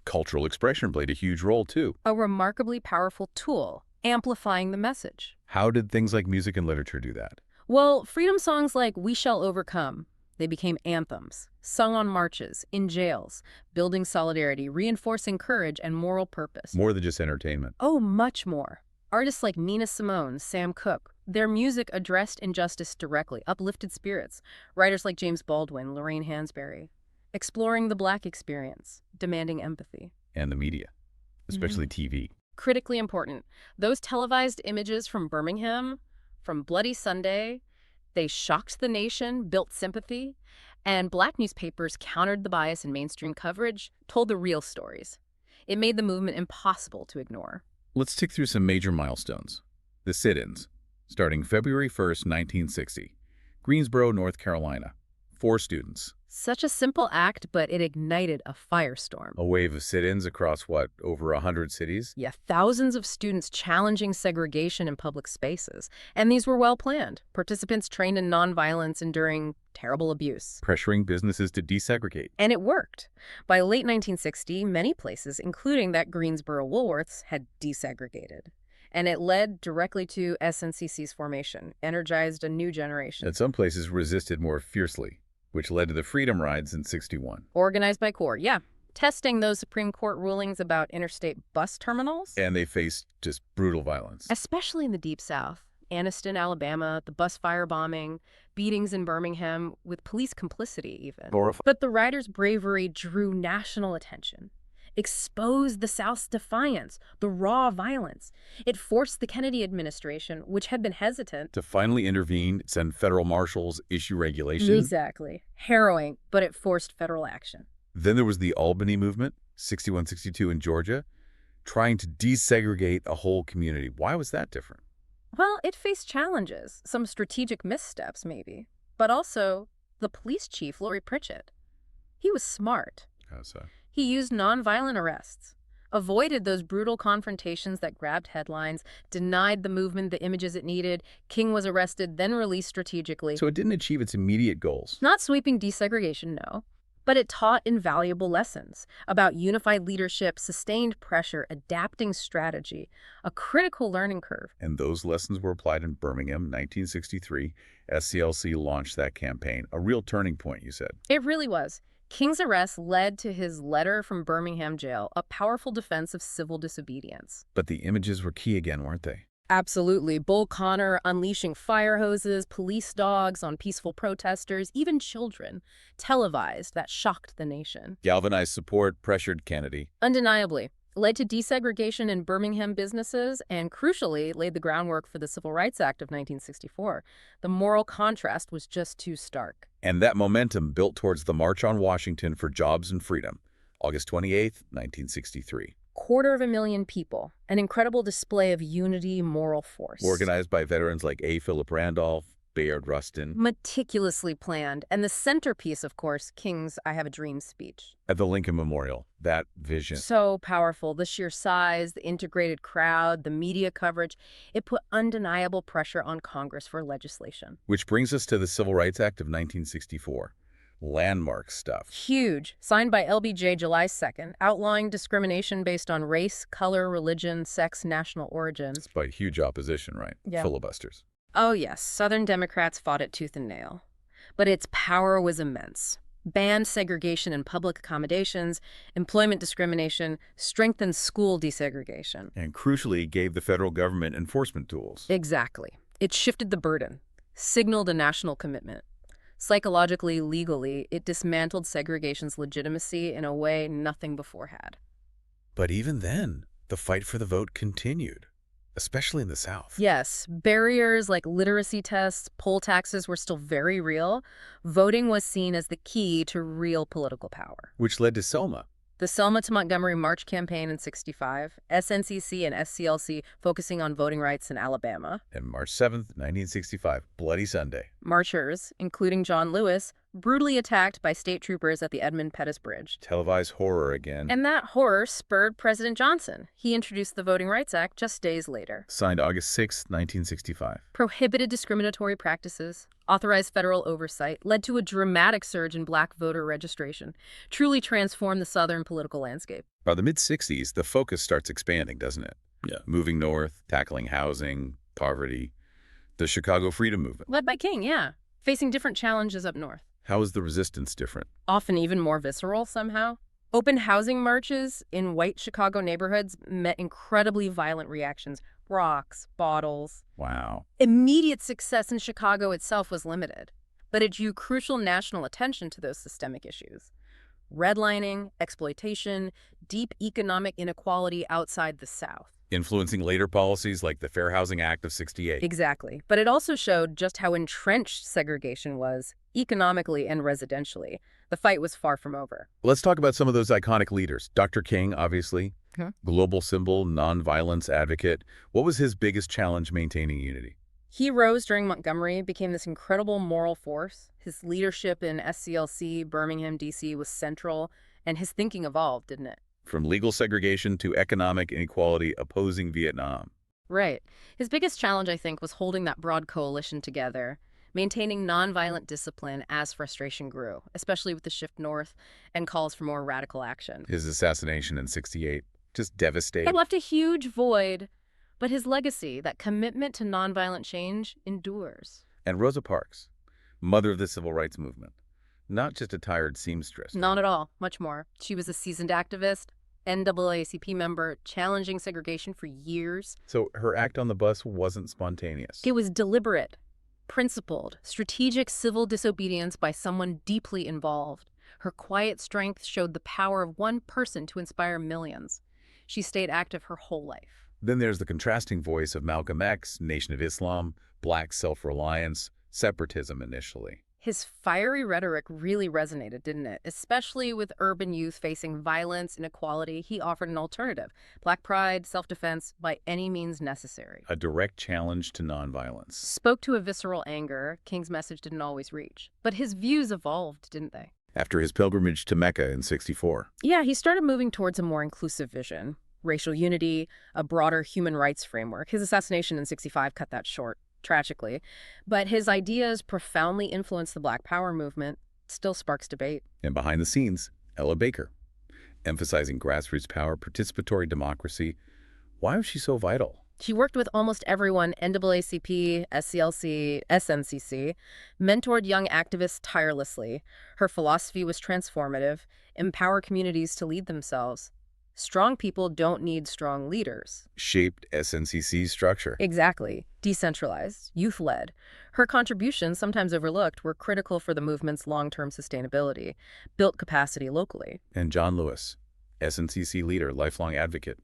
cultural expression played a huge role, too. A remarkably powerful tool, amplifying the message. How did things like music and literature do that? Well, freedom songs like We Shall Overcome, they became anthems, sung on marches, in jails, building solidarity, reinforcing courage and moral purpose. More than just entertainment. Oh, much more. Artists like Nina Simone, Sam Cooke, their music addressed injustice directly, uplifted spirits. Writers like James Baldwin, Lorraine Hansberry, exploring the Black experience, demanding empathy. And the media, especially TV. Critically important. Those televised images from Birmingham, from Bloody Sunday, they shocked the nation, built sympathy, And black newspapers countered the bias in mainstream coverage, told the real stories. It made the movement impossible to ignore. Let's tick through some major milestones. The sit-ins, starting February 1st, 1960. Greensboro, North Carolina. 4 students. Such a simple act, but it ignited a firestorm. A wave of sit-ins across, over 100 cities? Yeah, thousands of students challenging segregation in public spaces. And these were well planned. Participants trained in nonviolence enduring terrible abuse. Pressuring businesses to desegregate. And it worked. By late 1960, many places, including that Greensboro Woolworths, had desegregated. And it led directly to SNCC's formation, energized a new generation. And some places resisted more fiercely, which led to the Freedom Rides in '61. Organized by CORE, yeah. Testing those Supreme Court rulings about interstate bus terminals. And they faced just brutal violence. Especially in the Deep South. Anniston, Alabama, the bus firebombing, beatings in Birmingham, with police complicity even. Horrifying. But the riders' bravery drew national attention. Exposed the South's defiance, the raw violence. It forced the Kennedy administration, which had been hesitant, To finally intervene, send federal marshals, issue regulations. Exactly. Harrowing, but it forced federal action. Then there was the Albany movement, 61-62 in Georgia, trying to desegregate a whole community. Why was that different? Well, it faced challenges, some strategic missteps maybe, but also the police chief, Lori Pritchett. He was smart. How so? He used nonviolent arrests, avoided those brutal confrontations that grabbed headlines, denied the movement the images it needed. King was arrested, then released strategically. So it didn't achieve its immediate goals. Not sweeping desegregation, no. But it taught invaluable lessons about unified leadership, sustained pressure, adapting strategy, a critical learning curve. And those lessons were applied in Birmingham, 1963. SCLC launched that campaign. A real turning point, you said. It really was. King's arrest led to his letter from Birmingham jail, a powerful defense of civil disobedience. But the images were key again, weren't they? Absolutely. Bull Connor unleashing fire hoses, police dogs on peaceful protesters, even children, televised, that shocked the nation. Galvanized support, pressured Kennedy. Undeniably. Led to desegregation in Birmingham businesses and, crucially, laid the groundwork for the Civil Rights Act of 1964. The moral contrast was just too stark. And that momentum built towards the March on Washington for Jobs and Freedom, August 28, 1963. 250,000 people, an incredible display of unity, moral force. Organized by veterans like A. Philip Randolph, Bayard Rustin. Meticulously planned. And the centerpiece, of course, King's I Have a Dream speech. At the Lincoln Memorial, that vision. So powerful. The sheer size, the integrated crowd, the media coverage. It put undeniable pressure on Congress for legislation. Which brings us to the Civil Rights Act of 1964. Landmark stuff. Huge. Signed by LBJ July 2nd, outlawing discrimination based on race, color, religion, sex, national origin. Despite huge opposition, right? Yeah. Filibusters. Oh yes, Southern Democrats fought it tooth and nail. But its power was immense. Banned segregation in public accommodations, employment discrimination, strengthened school desegregation. And crucially, gave the federal government enforcement tools. Exactly. It shifted the burden, signaled a national commitment. Psychologically, legally, it dismantled segregation's legitimacy in a way nothing before had. But even then, the fight for the vote continued, especially in the South. Yes, barriers like literacy tests, poll taxes were still very real. Voting was seen as the key to real political power. Which led to Selma. The Selma to Montgomery March campaign in '65, SNCC and SCLC focusing on voting rights in Alabama. And March 7th, 1965, Bloody Sunday. Marchers, including John Lewis, brutally attacked by state troopers at the Edmund Pettus Bridge. Televised horror again. And that horror spurred President Johnson. He introduced the Voting Rights Act just days later. Signed August 6, 1965. Prohibited discriminatory practices, authorized federal oversight, led to a dramatic surge in black voter registration, truly transformed the Southern political landscape. By the mid-60s, the focus starts expanding, doesn't it? Yeah. Moving north, tackling housing, poverty, the Chicago Freedom Movement. Led by King, yeah. Facing different challenges up north. How is the resistance different? Often even more visceral somehow. Open housing marches in white Chicago neighborhoods met incredibly violent reactions. Rocks, bottles. Wow. Immediate success in Chicago itself was limited, but it drew crucial national attention to those systemic issues. Redlining, exploitation, deep economic inequality outside the South. influencing later policies like the Fair Housing Act of '68. Exactly. But it also showed just how entrenched segregation was, economically and residentially. The fight was far from over. Let's talk about some of those iconic leaders. Dr. King, obviously, Huh? global symbol, nonviolence advocate. What was his biggest challenge maintaining unity? He rose during Montgomery, became this incredible moral force. His leadership in SCLC, Birmingham, D.C. was central, and his thinking evolved, didn't it? From legal segregation to economic inequality opposing Vietnam. Right. His biggest challenge, I think, was holding that broad coalition together, maintaining nonviolent discipline as frustration grew, especially with the shift north and calls for more radical action. His assassination in '68, just devastating. It left a huge void, but his legacy, that commitment to nonviolent change, endures. And Rosa Parks, mother of the civil rights movement, not just a tired seamstress. Not at all, much more. She was a seasoned activist, NAACP member, challenging segregation for years. So her act on the bus wasn't spontaneous. It was deliberate, principled, strategic civil disobedience by someone deeply involved. Her quiet strength showed the power of one person to inspire millions. She stayed active her whole life. Then there's the contrasting voice of Malcolm X, Nation of Islam, black self-reliance, separatism initially. His fiery rhetoric really resonated, didn't it? Especially with urban youth facing violence, inequality. He offered an alternative. Black pride, self-defense, by any means necessary. A direct challenge to nonviolence. Spoke to a visceral anger King's message didn't always reach. But his views evolved, didn't they? After his pilgrimage to Mecca in '64. Yeah, he started moving towards a more inclusive vision. Racial unity, a broader human rights framework. His assassination in '65 cut that short, tragically. But his ideas profoundly influenced the Black Power movement, still sparks debate. And behind the scenes, Ella Baker, emphasizing grassroots power, participatory democracy. Why was she so vital? She worked with almost everyone, NAACP, SCLC, SNCC, mentored young activists tirelessly. Her philosophy was transformative, empower communities to lead themselves. Strong people don't need strong leaders. Shaped SNCC's structure. Exactly. Decentralized, youth-led. Her contributions, sometimes overlooked, were critical for the movement's long-term sustainability, built capacity locally. And John Lewis, SNCC leader, lifelong advocate.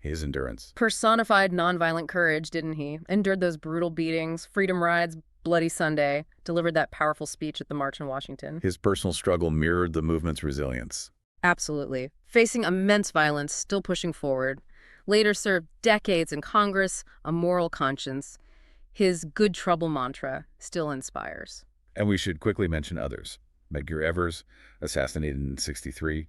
His endurance. Personified nonviolent courage, didn't he? Endured those brutal beatings, freedom rides, Bloody Sunday, delivered that powerful speech at the March in Washington. His personal struggle mirrored the movement's resilience. Absolutely. Facing immense violence, still pushing forward. Later served decades in Congress, a moral conscience. His good trouble mantra still inspires. And we should quickly mention others. Medgar Evers, assassinated in '63.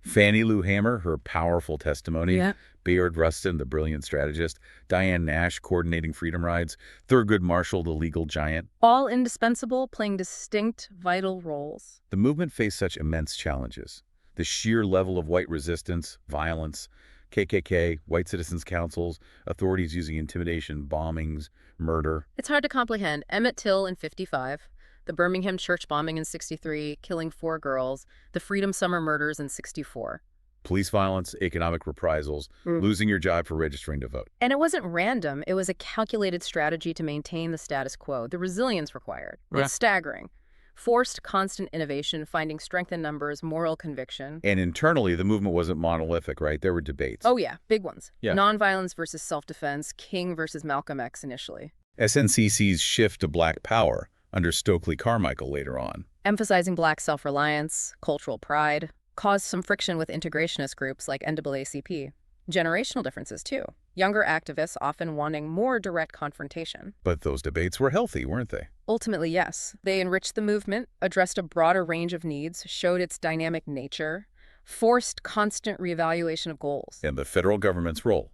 Fannie Lou Hamer, her powerful testimony. Yeah. Bayard Rustin, the brilliant strategist. Diane Nash, coordinating freedom rides. Thurgood Marshall, the legal giant. All indispensable, playing distinct, vital roles. The movement faced such immense challenges. The sheer level of white resistance, violence, KKK, white citizens' councils, authorities using intimidation, bombings, murder. It's hard to comprehend. Emmett Till in '55, the Birmingham church bombing in '63, killing 4 girls, the Freedom Summer murders in '64. Police violence, economic reprisals, losing your job for registering to vote. And it wasn't random. It was a calculated strategy to maintain the status quo. The resilience required. Right. It's staggering. Forced constant innovation, finding strength in numbers, moral conviction. And internally, the movement wasn't monolithic, right? There were debates. Oh yeah, big ones. Yeah. Nonviolence versus self-defense, King versus Malcolm X initially. SNCC's shift to black power under Stokely Carmichael later on. Emphasizing black self-reliance, cultural pride, caused some friction with integrationist groups like NAACP. Generational differences, too. Younger activists often wanting more direct confrontation. But those debates were healthy, weren't they? Ultimately, yes. They enriched the movement, addressed a broader range of needs, showed its dynamic nature, forced constant reevaluation of goals. And the federal government's role,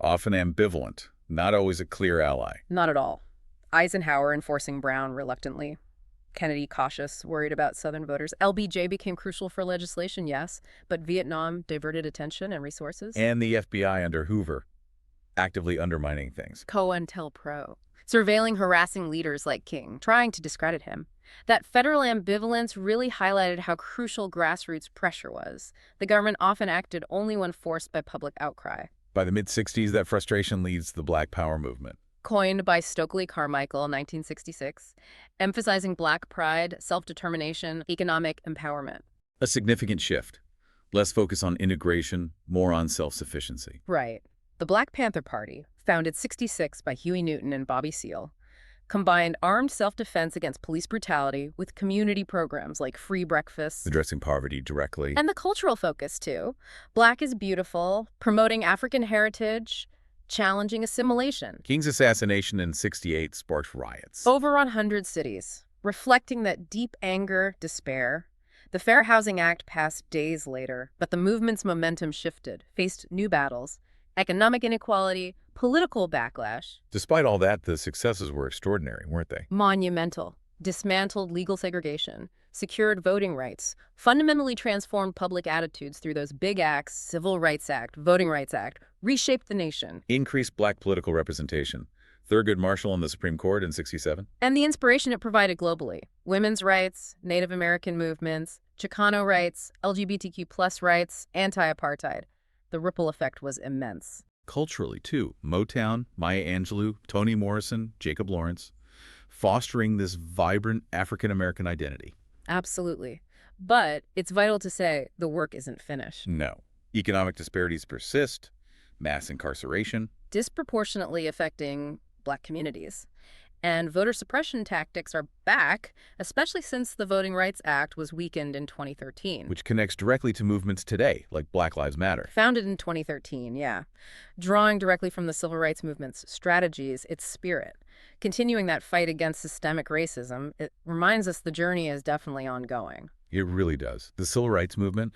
often ambivalent, not always a clear ally. Not at all. Eisenhower enforcing Brown reluctantly. Kennedy cautious, worried about Southern voters. LBJ became crucial for legislation, yes, but Vietnam diverted attention and resources. And the FBI under Hoover, actively undermining things. COINTELPRO, surveilling harassing leaders like King, trying to discredit him. That federal ambivalence really highlighted how crucial grassroots pressure was. The government often acted only when forced by public outcry. By the mid-'60s, that frustration leads the Black Power movement. Coined by Stokely Carmichael, 1966, emphasizing black pride, self-determination, economic empowerment. A significant shift. Less focus on integration, more on self-sufficiency. Right. The Black Panther Party, founded '66 by Huey Newton and Bobby Seale, combined armed self-defense against police brutality with community programs like free breakfasts. Addressing poverty directly. And the cultural focus, too. Black is beautiful, promoting African heritage, challenging assimilation. King's assassination in '68 sparked riots. Over 100 cities, reflecting that deep anger, despair. The Fair Housing Act passed days later, but the movement's momentum shifted, faced new battles, economic inequality, political backlash. Despite all that, the successes were extraordinary, weren't they? Monumental. Dismantled legal segregation, secured voting rights, fundamentally transformed public attitudes through those big acts, Civil Rights Act, Voting Rights Act, reshaped the nation. Increased black political representation. Thurgood Marshall on the Supreme Court in '67. And the inspiration it provided globally. Women's rights, Native American movements, Chicano rights, LGBTQ+ rights, anti-apartheid. The ripple effect was immense. Culturally, too. Motown, Maya Angelou, Toni Morrison, Jacob Lawrence, fostering this vibrant African-American identity. Absolutely. But it's vital to say the work isn't finished. No. Economic disparities persist, mass incarceration. Disproportionately affecting Black communities. And voter suppression tactics are back, especially since the Voting Rights Act was weakened in 2013. Which connects directly to movements today, like Black Lives Matter. Founded in 2013, yeah. Drawing directly from the civil rights movement's strategies, its spirit. Continuing that fight against systemic racism, it reminds us the journey is definitely ongoing. It really does. The civil rights movement,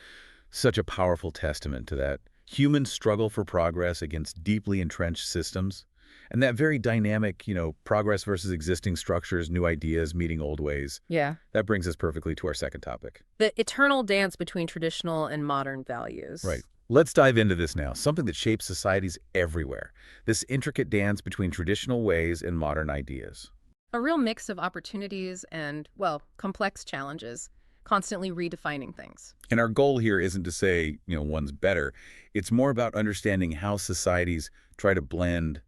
such a powerful testament to that. Human struggle for progress against deeply entrenched systems. And that very dynamic, progress versus existing structures, new ideas, meeting old ways. Yeah. That brings us perfectly to our second topic. The eternal dance between traditional and modern values. Right. Let's dive into this now, something that shapes societies everywhere. This intricate dance between traditional ways and modern ideas. A real mix of opportunities and, well, complex challenges, constantly redefining things. And our goal here isn't to say, one's better. It's more about understanding how societies try to blend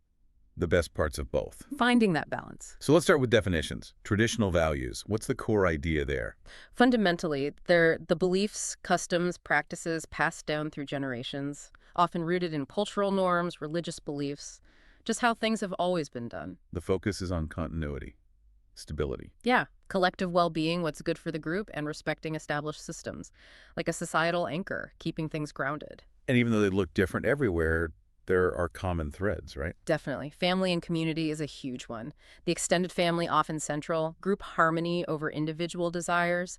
the best parts of both. Finding that balance. So let's start with definitions. Traditional values. What's the core idea there? Fundamentally, they're the beliefs, customs, practices passed down through generations, often rooted in cultural norms, religious beliefs, just how things have always been done. The focus is on continuity, stability. Yeah, collective well-being, what's good for the group, and respecting established systems, like a societal anchor, keeping things grounded. And even though they look different everywhere, there are common threads, right? Definitely. Family and community is a huge one. The extended family often central, group harmony over individual desires.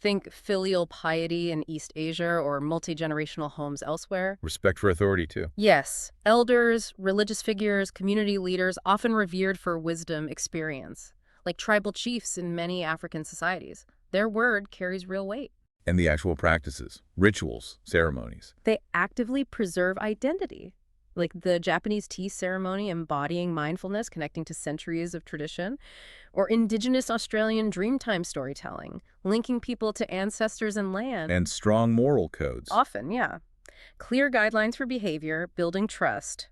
Think filial piety in East Asia or multi-generational homes elsewhere. Respect for authority, too. Yes. Elders, religious figures, community leaders, often revered for wisdom, experience. Like tribal chiefs in many African societies. Their word carries real weight. And the actual practices, rituals, ceremonies. They actively preserve identity. Like the Japanese tea ceremony embodying mindfulness, connecting to centuries of tradition, or indigenous Australian dreamtime storytelling, linking people to ancestors and land. And strong moral codes. Often, yeah. Clear guidelines for behavior, building trust.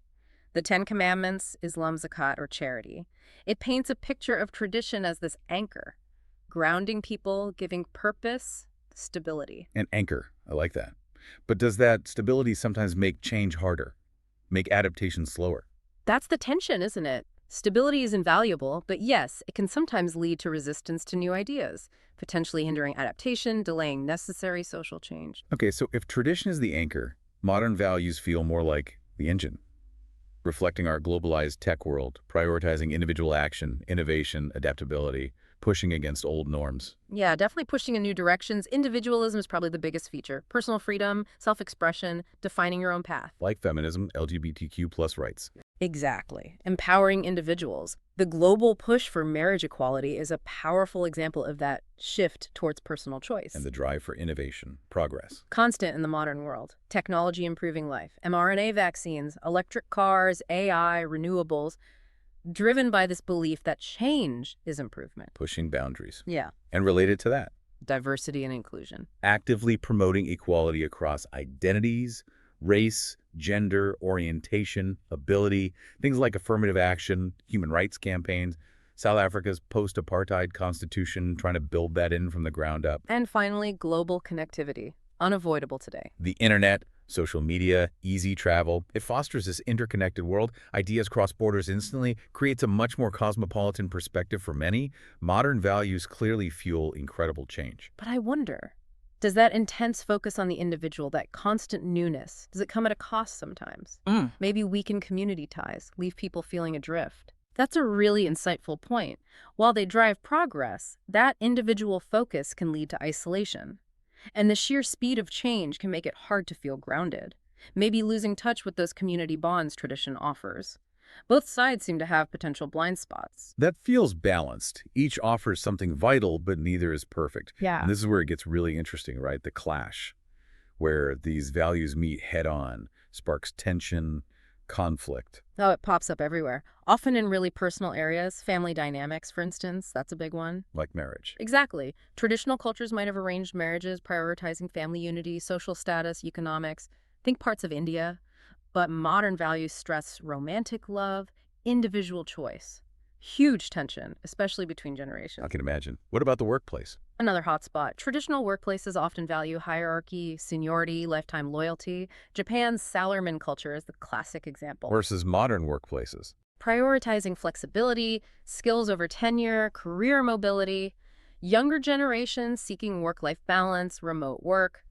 The Ten Commandments, Islam, zakat, or charity. It paints a picture of tradition as this anchor, grounding people, giving purpose, stability. An anchor. I like that. But does that stability sometimes make change harder? Make adaptation slower? That's the tension, isn't it? Stability is invaluable, but yes, it can sometimes lead to resistance to new ideas, potentially hindering adaptation, delaying necessary social change. Okay, so if tradition is the anchor, modern values feel more like the engine, reflecting our globalized tech world, prioritizing individual action, innovation, adaptability, pushing against old norms. Yeah, definitely pushing in new directions. Individualism is probably the biggest feature. Personal freedom, self-expression, defining your own path. Like feminism, LGBTQ+ rights. Exactly. Empowering individuals. The global push for marriage equality is a powerful example of that shift towards personal choice. And the drive for innovation, progress. Constant in the modern world. Technology improving life. mRNA vaccines, electric cars, AI, renewables. Driven by this belief that change is improvement. Pushing boundaries. Yeah. And related to that, diversity and inclusion. Actively promoting equality across identities, race, gender, orientation, ability, things like affirmative action, human rights campaigns, South Africa's post-apartheid constitution, trying to build that in from the ground up. And finally, global connectivity. Unavoidable today. The internet, Social media, easy travel, it fosters this interconnected world. Ideas cross borders instantly, creates a much more cosmopolitan perspective for many. Modern values clearly fuel incredible change. But I wonder, does that intense focus on the individual, that constant newness, does it come at a cost sometimes? Maybe weaken community ties, leave people feeling adrift. That's a really insightful point. While they drive progress, that individual focus can lead to isolation. And the sheer speed of change can make it hard to feel grounded, maybe losing touch with those community bonds tradition offers. Both sides seem to have potential blind spots. That feels balanced. Each offers something vital, but neither is perfect. Yeah. And this is where it gets really interesting, right? The clash, where these values meet head-on, sparks tension, conflict. Oh, it pops up everywhere. Often in really personal areas, family dynamics, for instance, that's a big one. Like marriage. Exactly. Traditional cultures might have arranged marriages, prioritizing family unity, social status, economics. Think parts of India. But modern values stress romantic love, individual choice. Huge tension, especially between generations. I can imagine. What about the workplace? Another hotspot. Traditional workplaces often value hierarchy, seniority, lifetime loyalty. Japan's salaryman culture is the classic example. Versus modern workplaces. Prioritizing flexibility, skills over tenure, career mobility. Younger generations seeking work-life balance, remote work,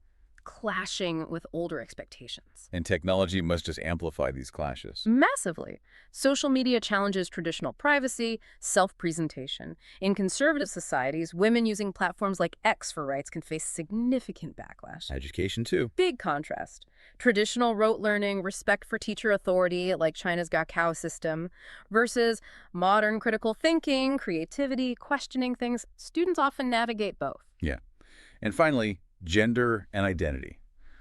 clashing with older expectations. And technology must just amplify these clashes. Massively. Social media challenges traditional privacy, self-presentation. In conservative societies, women using platforms like X for rights can face significant backlash. Education, too. Big contrast. Traditional rote learning, respect for teacher authority, like China's Gaokao system, versus modern critical thinking, creativity, questioning things. Students often navigate both. Yeah. And finally, gender and identity,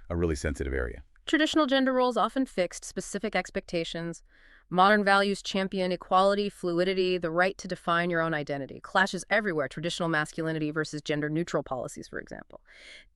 a really sensitive area. Traditional gender roles often fixed specific expectations. Modern values champion equality, fluidity, the right to define your own identity. Clashes everywhere, traditional masculinity versus gender-neutral policies, for example.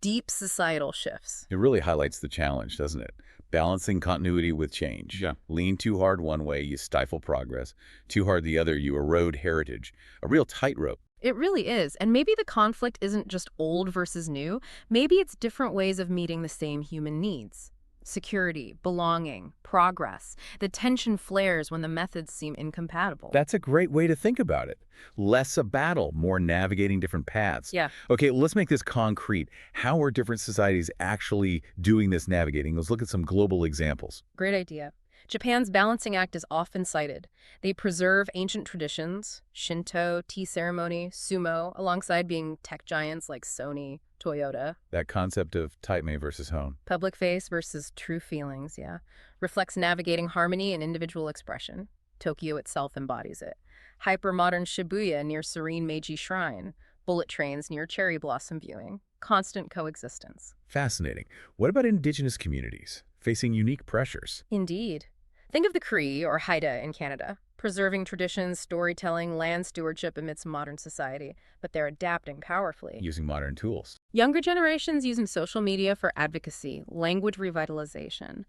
Deep societal shifts. It really highlights the challenge, doesn't it? Balancing continuity with change. Yeah. Lean too hard one way, you stifle progress. Too hard the other, you erode heritage. A real tightrope. It really is. And maybe the conflict isn't just old versus new. Maybe it's different ways of meeting the same human needs. Security, belonging, progress. The tension flares when the methods seem incompatible. That's a great way to think about it. Less a battle, more navigating different paths. Yeah. Okay, let's make this concrete. How are different societies actually doing this navigating? Let's look at some global examples. Great idea. Japan's balancing act is often cited. They preserve ancient traditions, Shinto, tea ceremony, sumo, alongside being tech giants like Sony, Toyota. That concept of taime versus hone. Public face versus true feelings, yeah. Reflects navigating harmony and individual expression. Tokyo itself embodies it. Hyper-modern Shibuya near serene Meiji Shrine. Bullet trains near cherry blossom viewing. Constant coexistence. Fascinating. What about indigenous communities facing unique pressures? Indeed. Think of the Cree, or Haida in Canada, preserving traditions, storytelling, land stewardship amidst modern society, but they're adapting powerfully. Using modern tools. Younger generations using social media for advocacy, language revitalization.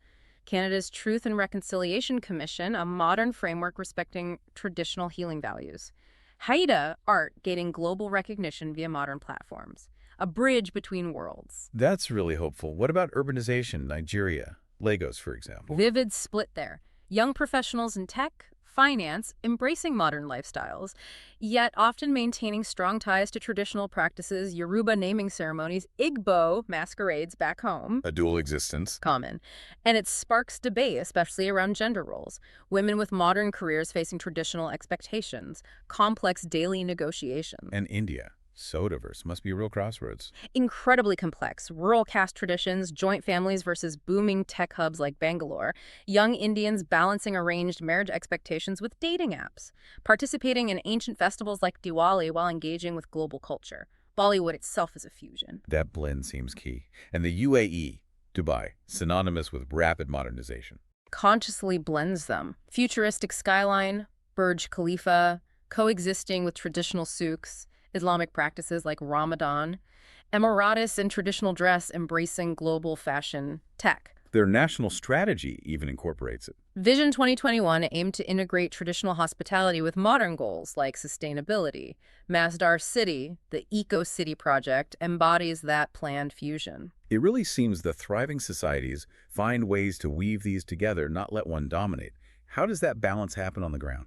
Canada's Truth and Reconciliation Commission, a modern framework respecting traditional healing values. Haida art gaining global recognition via modern platforms. A bridge between worlds. That's really hopeful. What about urbanization, Nigeria? Lagos, for example. Vivid split there. Young professionals in tech, finance, embracing modern lifestyles, yet often maintaining strong ties to traditional practices, Yoruba naming ceremonies, Igbo masquerades back home. A dual existence. Common. And it sparks debate, especially around gender roles. Women with modern careers facing traditional expectations, complex daily negotiations. And India. Sodaverse must be a real crossroads. Incredibly complex. Rural caste traditions, joint families versus booming tech hubs like Bangalore. Young Indians balancing arranged marriage expectations with dating apps. Participating in ancient festivals like Diwali while engaging with global culture. Bollywood itself is a fusion. That blend seems key. And the UAE, Dubai, synonymous with rapid modernization. Consciously blends them. Futuristic skyline, Burj Khalifa, coexisting with traditional souks, Islamic practices like Ramadan, Emiratis in traditional dress embracing global fashion tech. Their national strategy even incorporates it. Vision 2021 aimed to integrate traditional hospitality with modern goals like sustainability. Masdar City, the Eco City project, embodies that planned fusion. It really seems the thriving societies find ways to weave these together, not let one dominate. How does that balance happen on the ground,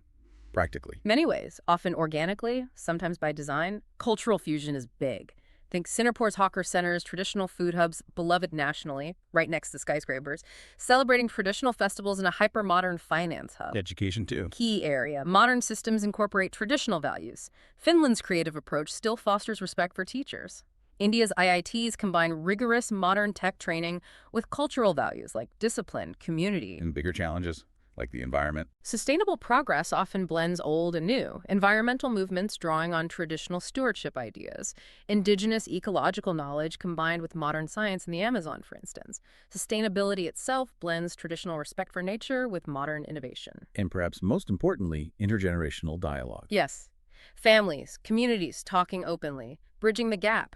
practically? Many ways, often organically, sometimes by design. Cultural fusion is big. Think Singapore's hawker centers, traditional food hubs, beloved nationally, right next to skyscrapers, celebrating traditional festivals in a hyper-modern finance hub. Education, too. Key area. Modern systems incorporate traditional values. Finland's creative approach still fosters respect for teachers. India's IITs combine rigorous modern tech training with cultural values like discipline, community. And bigger challenges, like the environment. Sustainable progress often blends old and new. Environmental movements drawing on traditional stewardship ideas. Indigenous ecological knowledge combined with modern science in the Amazon, for instance. Sustainability itself blends traditional respect for nature with modern innovation. And perhaps most importantly, intergenerational dialogue. Yes. Families, communities talking openly, bridging the gap.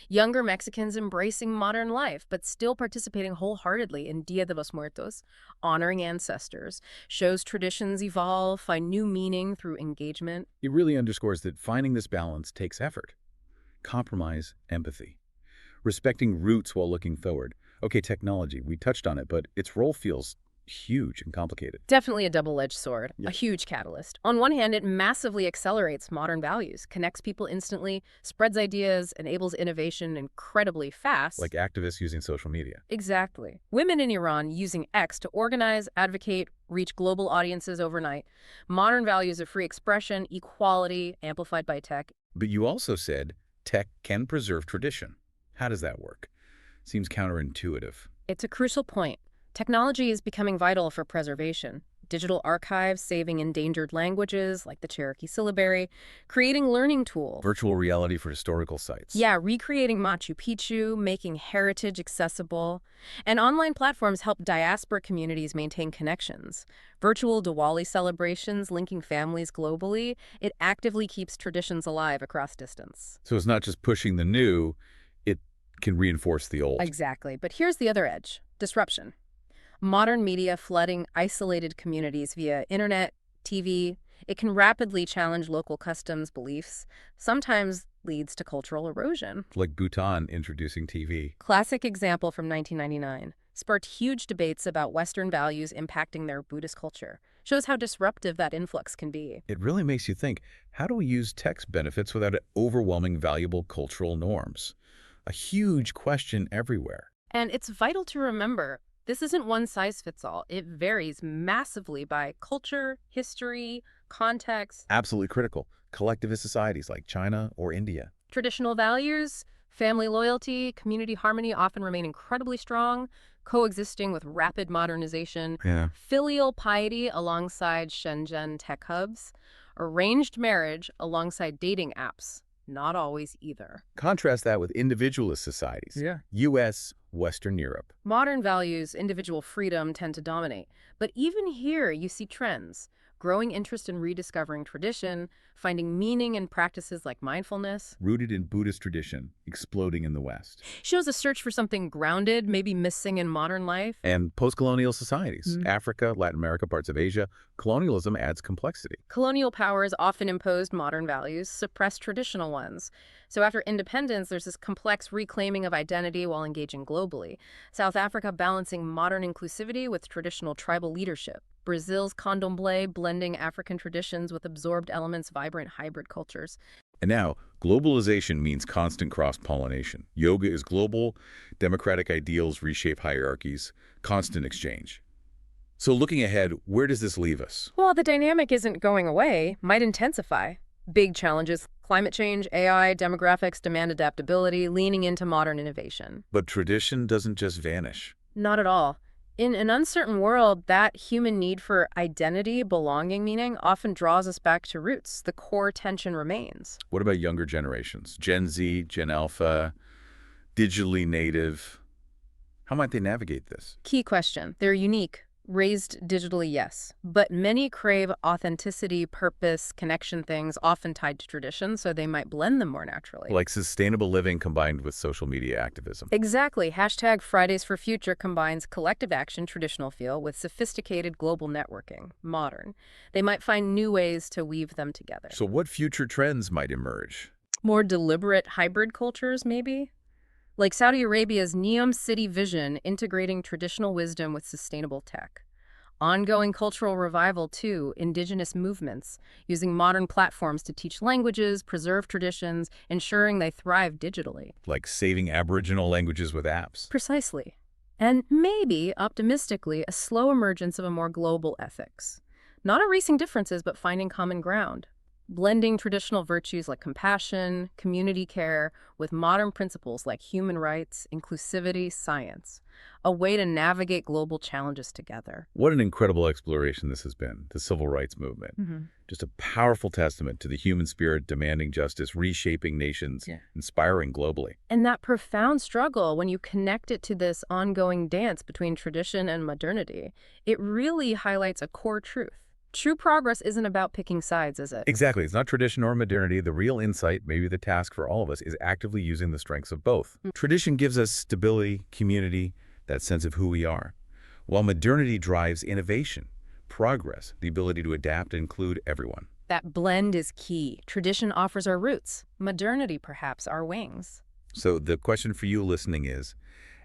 Younger Mexicans embracing modern life, but still participating wholeheartedly in Dia de los Muertos, honoring ancestors, shows traditions evolve, find new meaning through engagement. It really underscores that finding this balance takes effort, compromise, empathy, respecting roots while looking forward. Okay, technology, we touched on it, but its role feels huge and complicated. Definitely a double-edged sword, Yeah. a huge catalyst. On one hand, it massively accelerates modern values, connects people instantly, spreads ideas, enables innovation incredibly fast. Like activists using social media. Exactly. Women in Iran using X to organize, advocate, reach global audiences overnight. Modern values of free expression, equality, amplified by tech. But you also said tech can preserve tradition. How does that work? Seems counterintuitive. It's a crucial point. Technology is becoming vital for preservation. Digital archives saving endangered languages like the Cherokee syllabary, creating learning tools. Virtual reality for historical sites. Yeah, recreating Machu Picchu, making heritage accessible. And online platforms help diaspora communities maintain connections. Virtual Diwali celebrations linking families globally, it actively keeps traditions alive across distance. So it's not just pushing the new, it can reinforce the old. Exactly. But here's the other edge, disruption. Modern media flooding isolated communities via internet, TV, it can rapidly challenge local customs, beliefs, sometimes leads to cultural erosion. Like Bhutan introducing TV. Classic example from 1999. Sparked huge debates about Western values impacting their Buddhist culture. Shows how disruptive that influx can be. It really makes you think, how do we use tech's benefits without overwhelming valuable cultural norms? A huge question everywhere. And it's vital to remember, this isn't one size fits all. It varies massively by culture, history, context. Absolutely critical. Collectivist societies like China or India. Traditional values, family loyalty, community harmony often remain incredibly strong, coexisting with rapid modernization. Yeah. Filial piety alongside Shenzhen tech hubs. Arranged marriage alongside dating apps. Not always either. Contrast that with individualist societies. Yeah. U.S., Western Europe. Modern values, individual freedom tend to dominate. But even here, you see trends. Growing interest in rediscovering tradition, finding meaning in practices like mindfulness. Rooted in Buddhist tradition, exploding in the West. Shows a search for something grounded, maybe missing in modern life. And post-colonial societies. Africa, Latin America, parts of Asia. Colonialism adds complexity. Colonial powers often imposed modern values, suppressed traditional ones. So after independence, there's this complex reclaiming of identity while engaging globally. South Africa balancing modern inclusivity with traditional tribal leadership. Brazil's candomblé blending African traditions with absorbed elements, vibrant hybrid cultures. And now, globalization means constant cross-pollination. Yoga is global, democratic ideals reshape hierarchies, constant exchange. So looking ahead, where does this leave us? Well, the dynamic isn't going away, might intensify. Big challenges, climate change, AI, demographics, demand adaptability, leaning into modern innovation. But tradition doesn't just vanish. Not at all. In an uncertain world, that human need for identity, belonging, meaning often draws us back to roots. The core tension remains. What about younger generations? Gen Z, Gen Alpha, digitally native. How might they navigate this? Key question. They're unique. Raised digitally, yes. But many crave authenticity, purpose, connection things, often tied to tradition, so they might blend them more naturally. Like sustainable living combined with social media activism. Exactly. Hashtag Fridays for Future combines collective action, traditional feel, with sophisticated global networking, modern. They might find new ways to weave them together. So what future trends might emerge? More deliberate hybrid cultures, maybe? Like Saudi Arabia's Neom City Vision integrating traditional wisdom with sustainable tech. Ongoing cultural revival, too, indigenous movements, using modern platforms to teach languages, preserve traditions, ensuring they thrive digitally. Like saving Aboriginal languages with apps. Precisely. And maybe, optimistically, a slow emergence of a more global ethics. Not erasing differences, but finding common ground. Blending traditional virtues like compassion, community care, with modern principles like human rights, inclusivity, science. A way to navigate global challenges together. What an incredible exploration this has been, the civil rights movement. Just a powerful testament to the human spirit demanding justice, reshaping nations, inspiring globally. And that profound struggle, when you connect it to this ongoing dance between tradition and modernity, it really highlights a core truth. True progress isn't about picking sides, is it? Exactly. It's not tradition or modernity. The real insight, maybe the task for all of us, is actively using the strengths of both. Tradition gives us stability, community, that sense of who we are, while modernity drives innovation, progress, the ability to adapt and include everyone. That blend is key. Tradition offers our roots, modernity perhaps our wings. So the question for you listening is,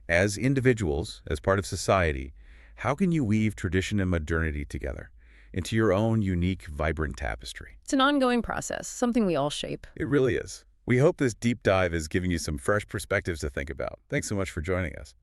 as individuals, as part of society, how can you weave tradition and modernity together into your own unique, vibrant tapestry? It's an ongoing process, something we all shape. It really is. We hope this deep dive is giving you some fresh perspectives to think about. Thanks so much for joining us.